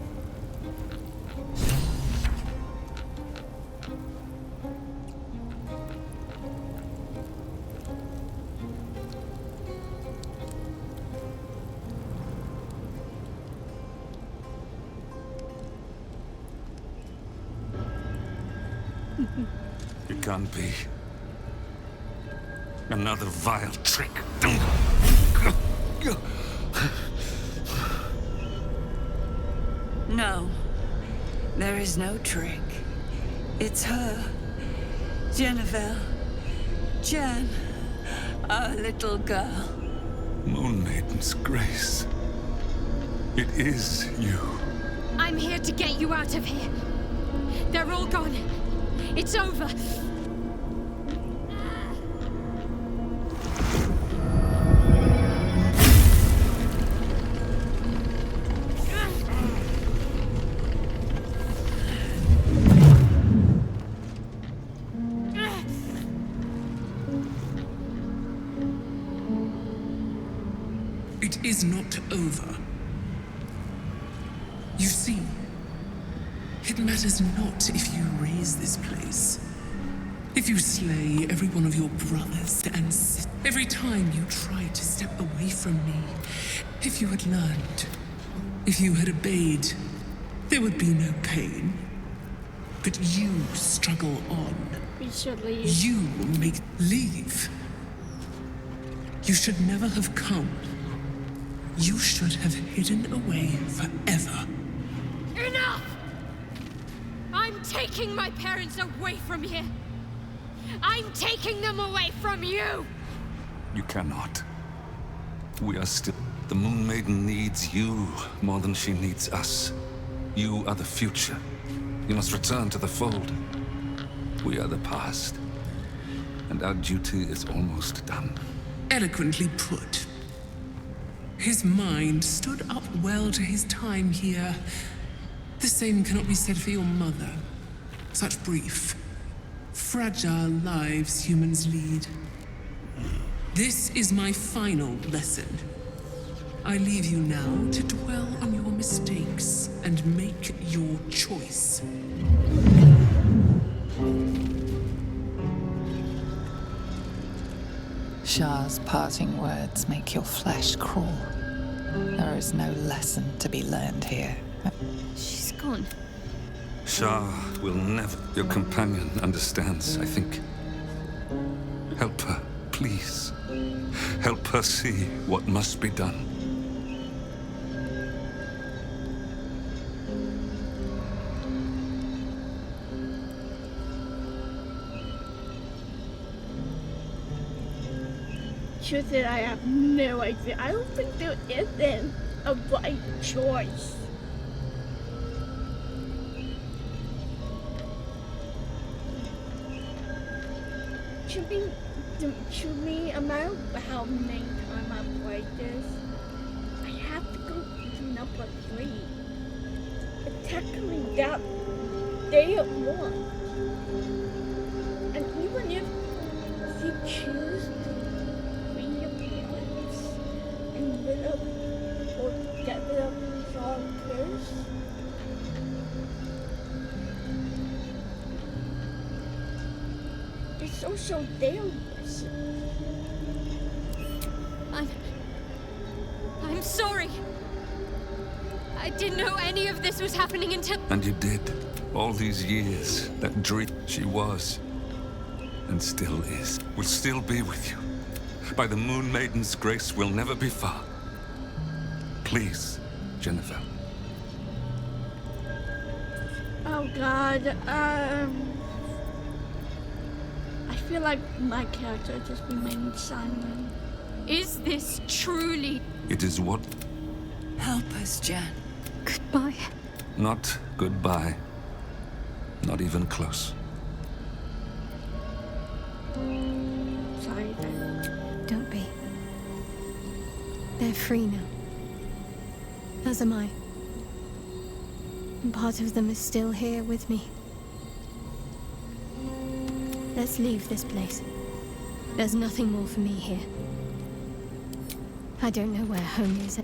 It can't be. Another vile trick. No, there is no trick. It's her. Jennifer. Jen. Our little girl. Moon Maiden's grace. It is you. I'm here to get you out of here. They're all gone. It's over. It is not over. You see, it matters not if you raise this place. If you slay every one of your brothers and sisters, every time you try to step away from me, if you had learned, if you had obeyed, there would be no pain. But you struggle on. We should leave. You leave. You should never have come. You should have hidden away forever. Enough! I'm taking my parents away from here. I'm taking them away from you! You cannot. We are still... The Moon Maiden needs you more than she needs us. You are the future. You must return to the fold. We are the past. And our duty is almost done. Eloquently put. His mind stood up well to his time here. The same cannot be said for your mother. Such brief, fragile lives humans lead. This is my final lesson. I leave you now to dwell on your mistakes and make your choice. Shah's parting words make your flesh crawl. There is no lesson to be learned here. She's gone. Shah will never... Your companion understands, I think. Help her, please. Help her see what must be done. Truth is, I have no idea. I don't think there isn't a right choice. To me, no matter how many times I've played this, I have to go to number 3. It's technically that day at 1. And even if you choose to free your parents and rid of or get rid of Sean's curse, it's also their risk. I'm sorry. I didn't know any of this was happening until... And you did. All these years, that dream she was. and still is, will still be with you. By the Moon Maiden's grace, we'll never be far. Please, Jennifer. Oh God, I feel like my character just remained silent. Is this truly... It is what? Help us, Jen. Goodbye. Not goodbye. Not even close. Sorry, then. Don't be. They're free now. As am I. And part of them is still here with me. Let's leave this place. There's nothing more for me here. I don't know where home is.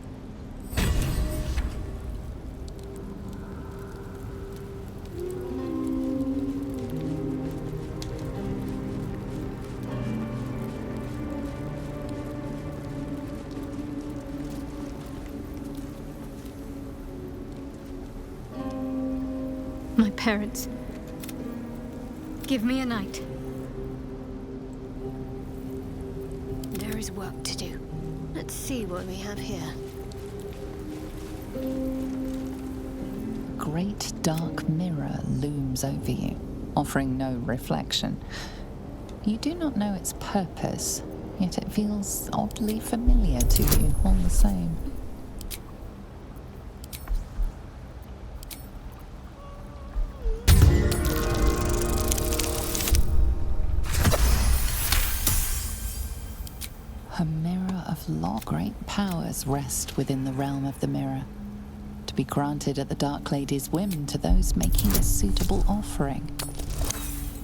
My parents. Give me a night. There is work to do. Let's see what we have here. A great dark mirror looms over you, offering no reflection. You do not know its purpose, yet it feels oddly familiar to you all the same. A mirror of law. Great powers rest within the realm of the mirror, to be granted at the Dark Lady's whim to those making a suitable offering.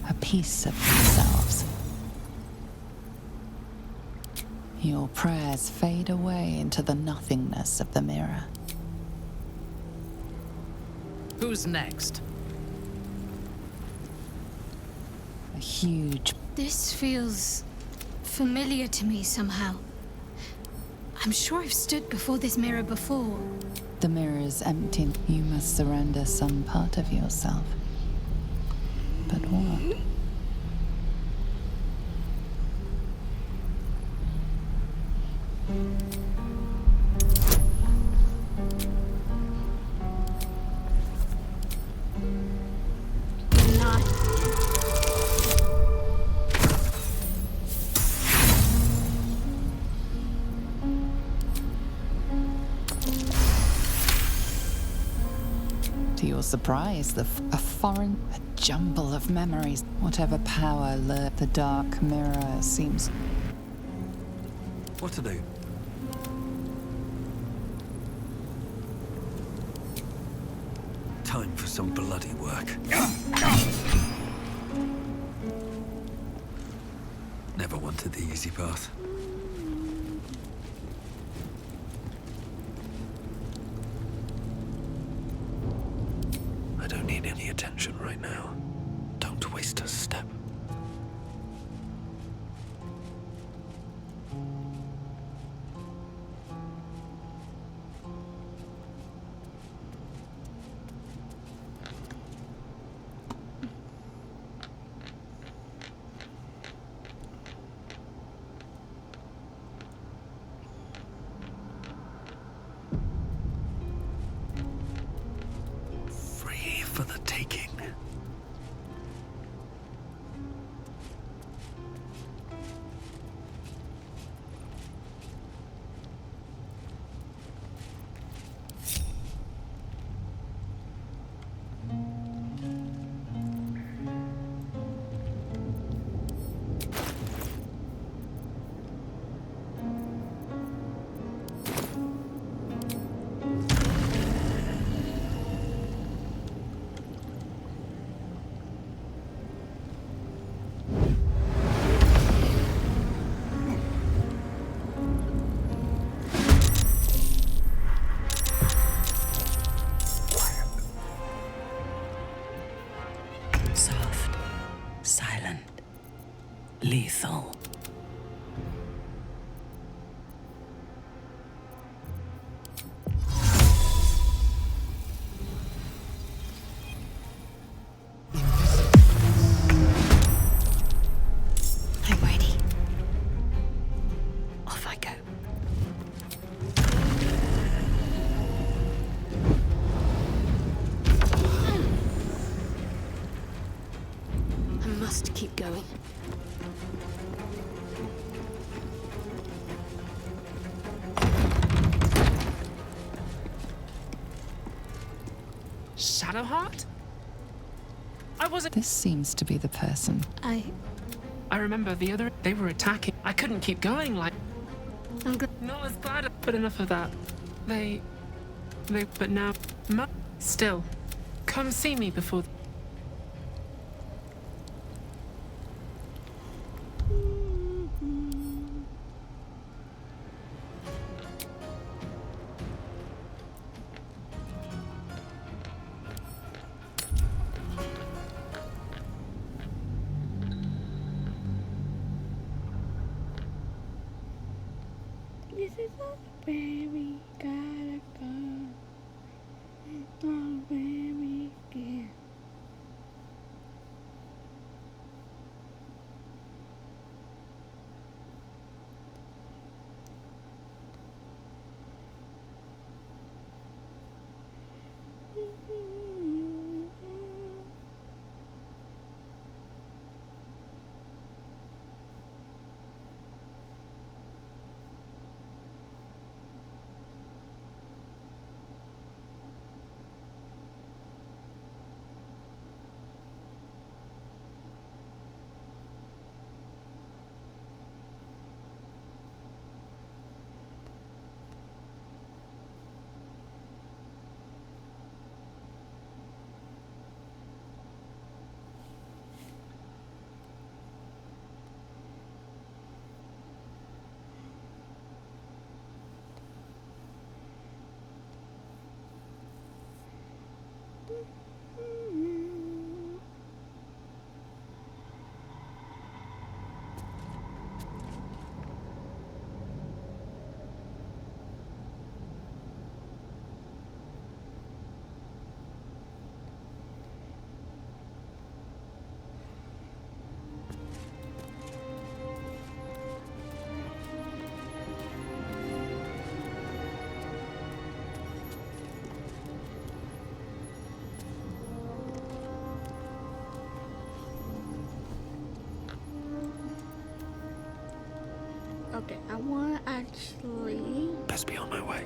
A piece of themselves. Your prayers fade away into the nothingness of the mirror. Who's next? A huge... This feels familiar to me somehow. I'm sure I've stood before this mirror before. The mirror is empty. You must surrender some part of yourself. But what? To your surprise, a jumble of memories. Whatever power lurked the dark mirror seems... What to do? Time for some bloody work. Never wanted the easy path. I don't need any attention right now. Don't waste a step. Free for the taking. Soft, silent, lethal. Shadowheart? I wasn't. This seems to be the person. I remember the other. They were attacking. I couldn't keep going. Like. I'm glad. No, I was glad. But enough of that. They. But now. Still. Come see me before. This is not where we gotta go. It's not where we get. Okay, I want to actually. Best be on my way.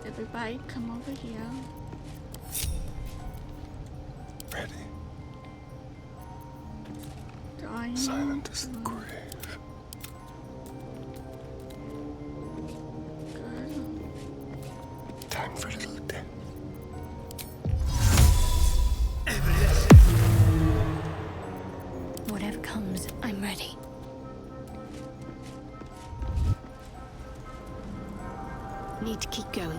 Everybody come over here. Ready. Dying. Silent as the grave. Good. Time for a little death. Whatever comes, I'm ready. Need to keep going.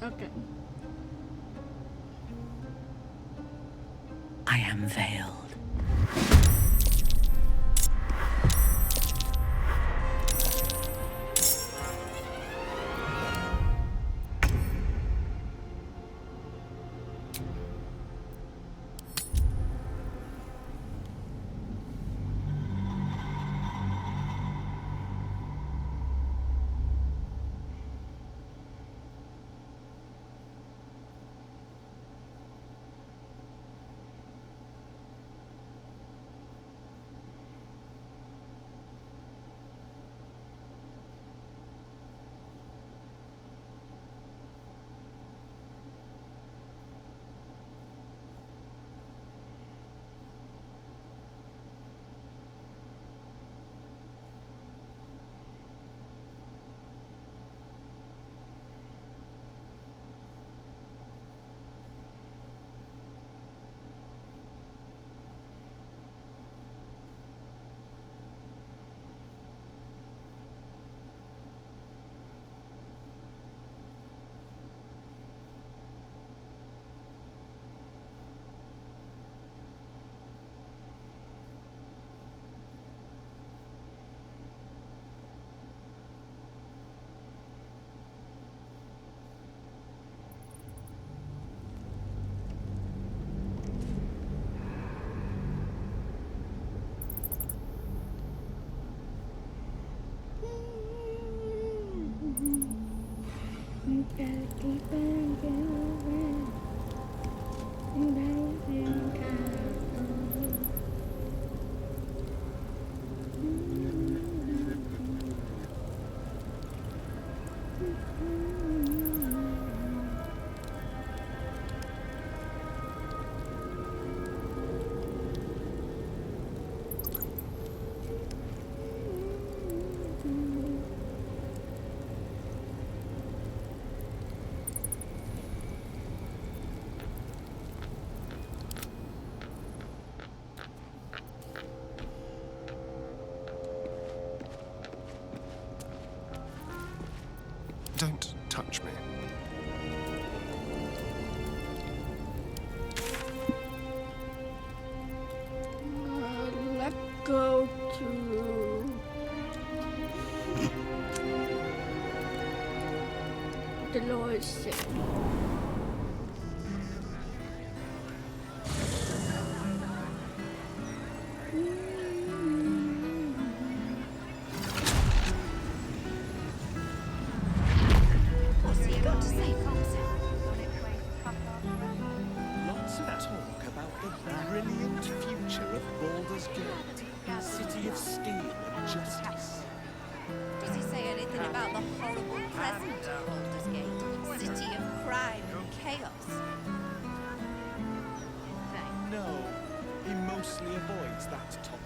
Okay. I am veiled. gotta keep on going. Bouncing castle. Don't touch me. Let's go to the Lord's City. What's he got to say, Thompson? Lots of talk about the brilliant future of Baldur's Gate, city of steel and justice. Does he say anything about the horrible present of Baldur's Gate, city of crime and chaos? No, he mostly avoids that topic.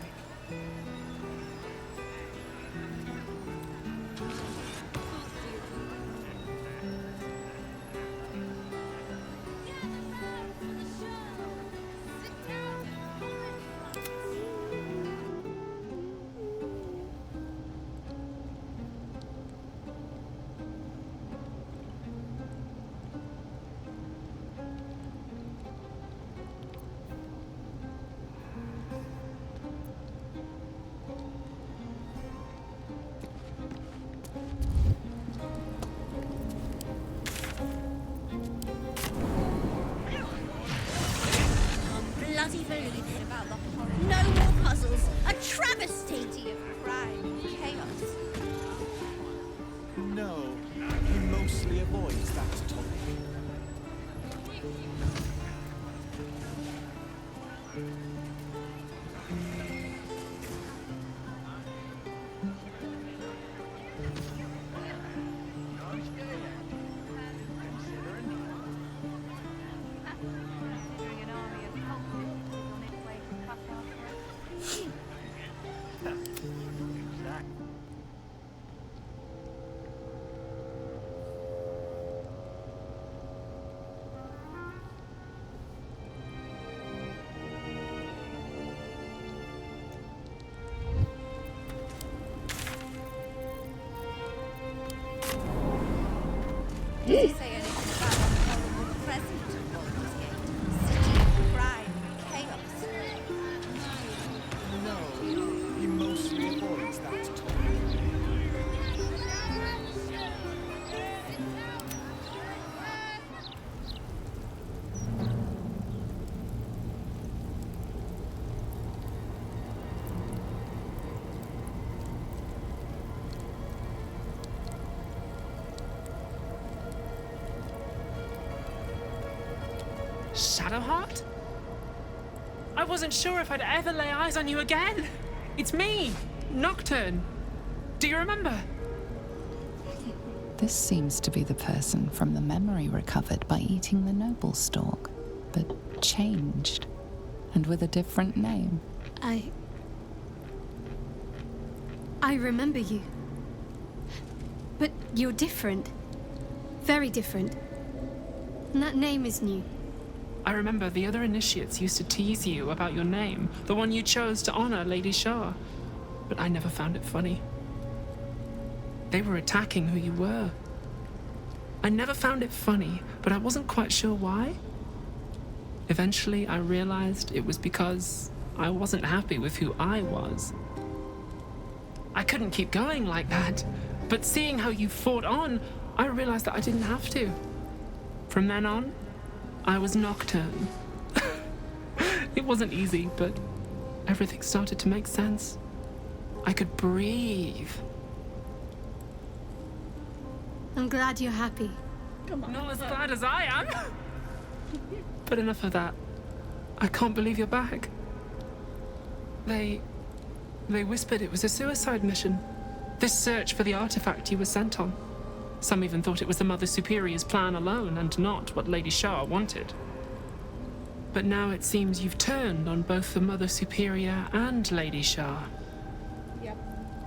Bloody believe it about the horror. No more puzzles. A travesty of crime and chaos. No, he mostly avoids that topic. Does he say anything about the horrible present of Baldur's Gate, city of crime and chaos? No, he mostly avoids that topic. Shadowheart? I wasn't sure if I'd ever lay eyes on you again. It's me, Nocturne. Do you remember? This seems to be the person from the memory recovered by eating the noble stalk, but changed, and with a different name. I remember you. But you're different. Very different. And that name is new. I remember the other initiates used to tease you about your name, the one you chose to honor Lady Shaw. But I never found it funny. They were attacking who you were. I never found it funny, but I wasn't quite sure why. Eventually, I realized it was because I wasn't happy with who I was. I couldn't keep going like that, but seeing how you fought on, I realized that I didn't have to. From then on, I was Nocturne. It wasn't easy, but everything started to make sense. I could breathe. I'm glad you're happy. Come on. Not as glad as I am. But enough of that. I can't believe you're back. They whispered it was a suicide mission. This search for the artifact you were sent on. Some even thought it was the Mother Superior's plan alone and not what Lady Shah wanted. But now it seems you've turned on both the Mother Superior and Lady Shah. Yep.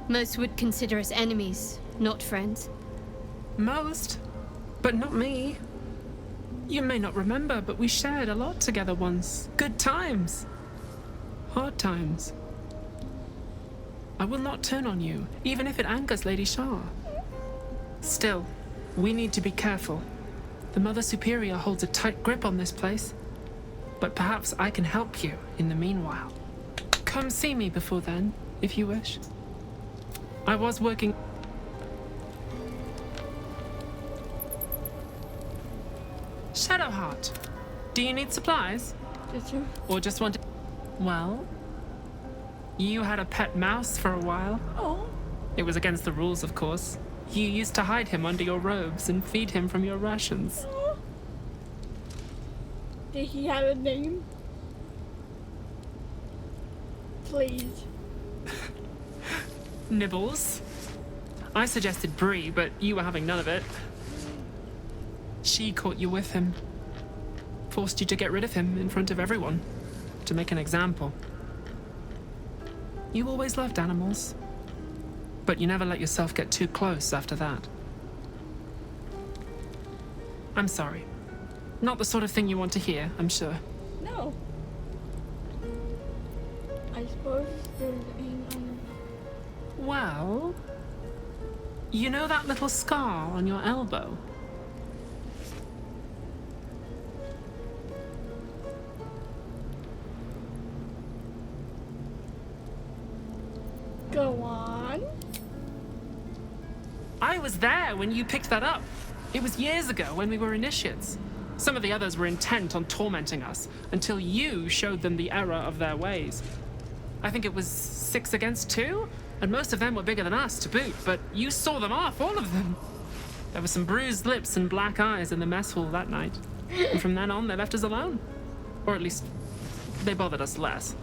Most would consider us enemies, not friends. Most, but not me. You may not remember, but we shared a lot together once. Good times. Hard times. I will not turn on you, even if it angers Lady Shah. Still, we need to be careful. The Mother Superior holds a tight grip on this place. But perhaps I can help you in the meanwhile. Come see me before then, if you wish. I was working... Shadowheart, do you need supplies? Did you? Or just want to... Well, you had a pet mouse for a while. Oh. It was against the rules, of course. You used to hide him under your robes and feed him from your rations. Oh. Did he have a name? Please. Nibbles. I suggested Bree, but you were having none of it. She caught you with him. Forced you to get rid of him in front of everyone. To make an example. You always loved animals. But you never let yourself get too close after that. I'm sorry. Not the sort of thing you want to hear, I'm sure. No. I suppose there's Well... You know that little scar on your elbow? Go on. I was there when you picked that up. It was years ago when we were initiates. Some of the others were intent on tormenting us until you showed them the error of their ways. I think it was 6 against 2, and most of them were bigger than us to boot, but you saw them off, all of them. There were some bruised lips and black eyes in the mess hall that night. And from then on, they left us alone. Or at least, they bothered us less.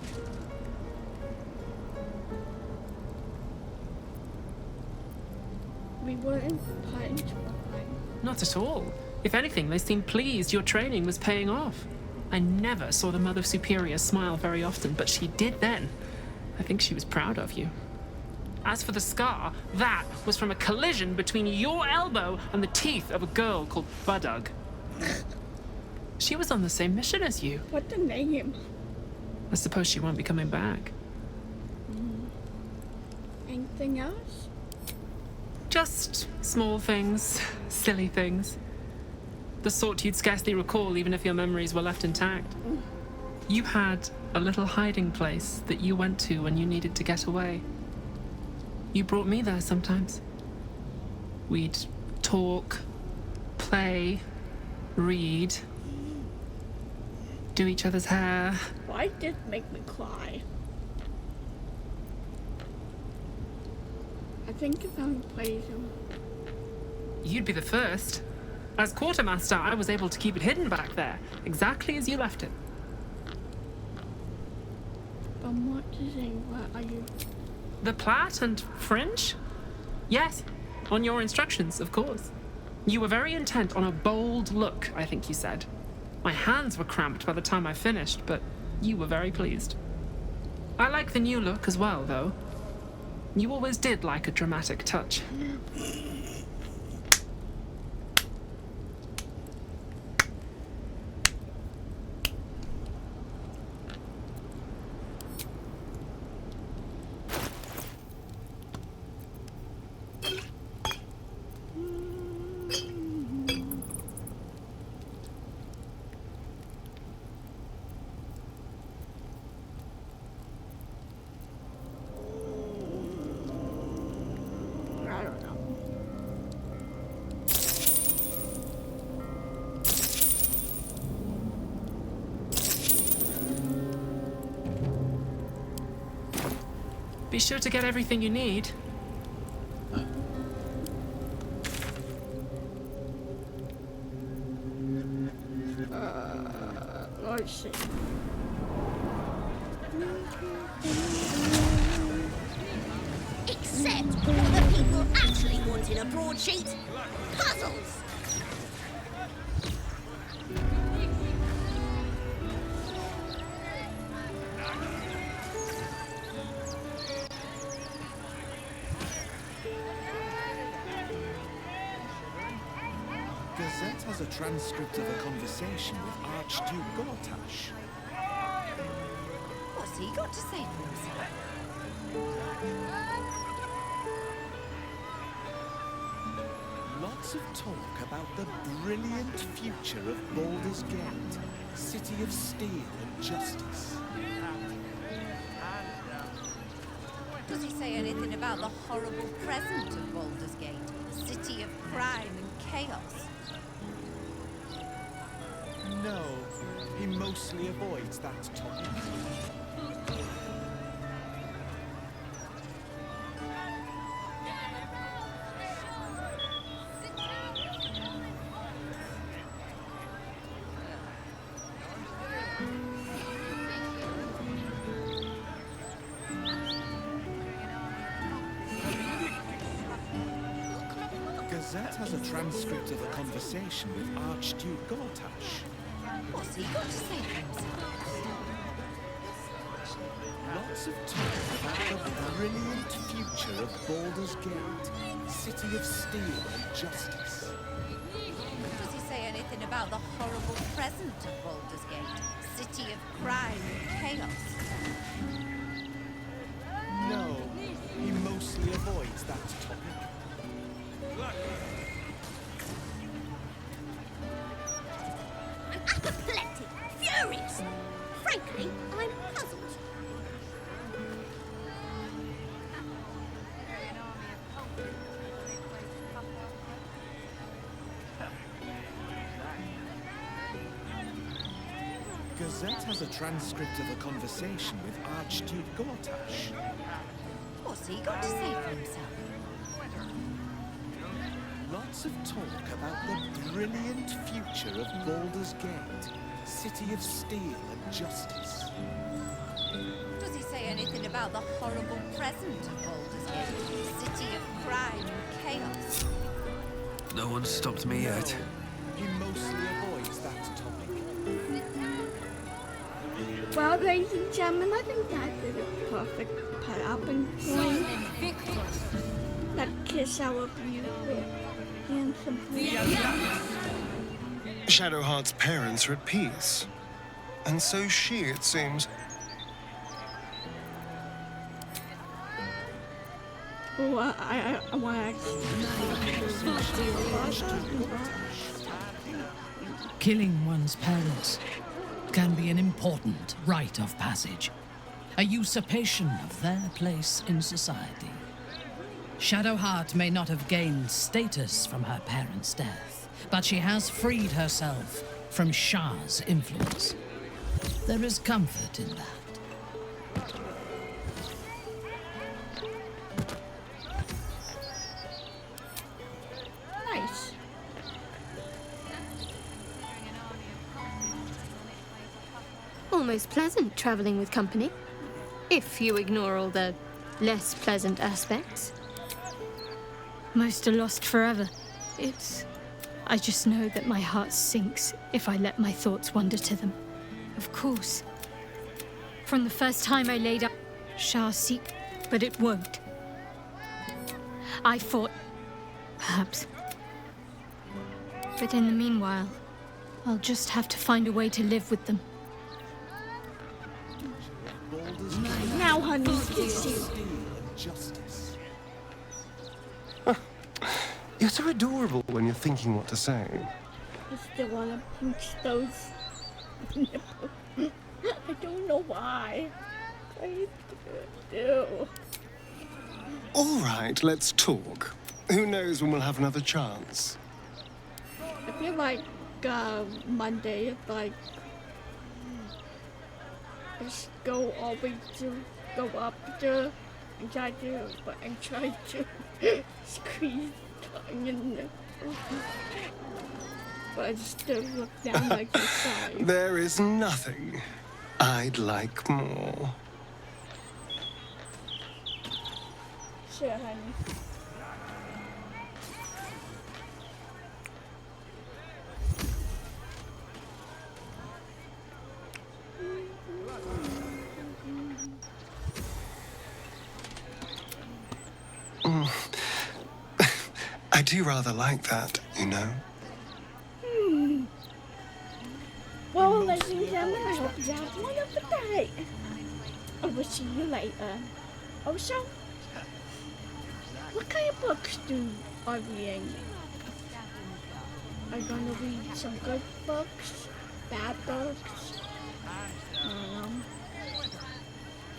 We weren't punished for it. Not at all. If anything, they seemed pleased your training was paying off. I never saw the Mother Superior smile very often, but she did then. I think she was proud of you. As for the scar, that was from a collision between your elbow and the teeth of a girl called Baldur. She was on the same mission as you. What's the name? I suppose she won't be coming back. Anything else? Just small things, silly things. The sort you'd scarcely recall even if your memories were left intact. You had a little hiding place that you went to when you needed to get away. You brought me there sometimes. We'd talk, play, read, do each other's hair. Why did it make me cry? I think if I'm praising. You'd be the first. As quartermaster, I was able to keep it hidden back there, exactly as you left it. But what is it? What are you? The plait and fringe? Yes, on your instructions, of course. You were very intent on a bold look, I think you said. My hands were cramped by the time I finished, but you were very pleased. I like the new look as well, though. You always did like a dramatic touch. Be sure to get everything you need. person. Except what the people actually want in a broadsheet. Puzzles! Gazette has a transcript of a conversation with Archduke Gortash. What's he got to say for himself? Lots of talk about the brilliant future of Baldur's Gate, city of steel and justice. Does he say anything about the horrible present of Baldur's Gate, city of crime and chaos? No, he mostly avoids that topic. Gazette has a transcript of a conversation with Archduke Gortash. What's he got to say for himself? Lots of talk about the brilliant future of Baldur's Gate, city of steel and justice. Does he say anything about the horrible present of Baldur's Gate, city of crime and chaos? No, he mostly avoids that topic. I'm apoplectic, furious. Frankly, I'm puzzled. Gazette has a transcript of a conversation with Archduke Gortash. What's he got to say for himself? Lots of talk about the brilliant future of Baldur's Gate, city of steel and justice. Does he say anything about the horrible present of Baldur's Gate, city of crime and chaos? No one stopped me yet. He mostly avoids that topic. Well, ladies and gentlemen, I think that is a perfect put up and point. That kiss our beautiful, handsome Shadowheart's parents are at peace. And so she, it seems. Well, I want Killing one's parents can be an important rite of passage, a usurpation of their place in society. Shadowheart may not have gained status from her parents' death, but she has freed herself from Shah's influence. There is comfort in that. Nice. Almost pleasant traveling with company, if you ignore all the less pleasant aspects. Most are lost forever. I just know that my heart sinks if I let my thoughts wander to them. Of course. From the first time I laid up Shah seek, but it won't. I fought, perhaps. But in the meanwhile, I'll just have to find a way to live with them. Now, honey, kiss you. You're so adorable when you're thinking what to say. I still want to pinch those nipples. I don't know why. I do. All right, let's talk. Who knows when we'll have another chance? I feel like Monday, if like just go all the way to go up there and try to squeeze tongue in there. But I just still look down like the side. There is nothing I'd like more. Sure, honey. I do rather like that, you know. Well, ladies and gentlemen, I hope you have a wonderful day. I will see you later. Also, what kind of books are we reading? Are you gonna read some good books? Bad books? I don't know.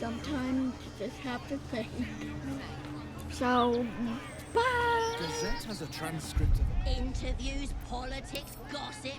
Sometimes you just have to think. So, bye! Gazette has a transcript of Interviews, politics, gossip.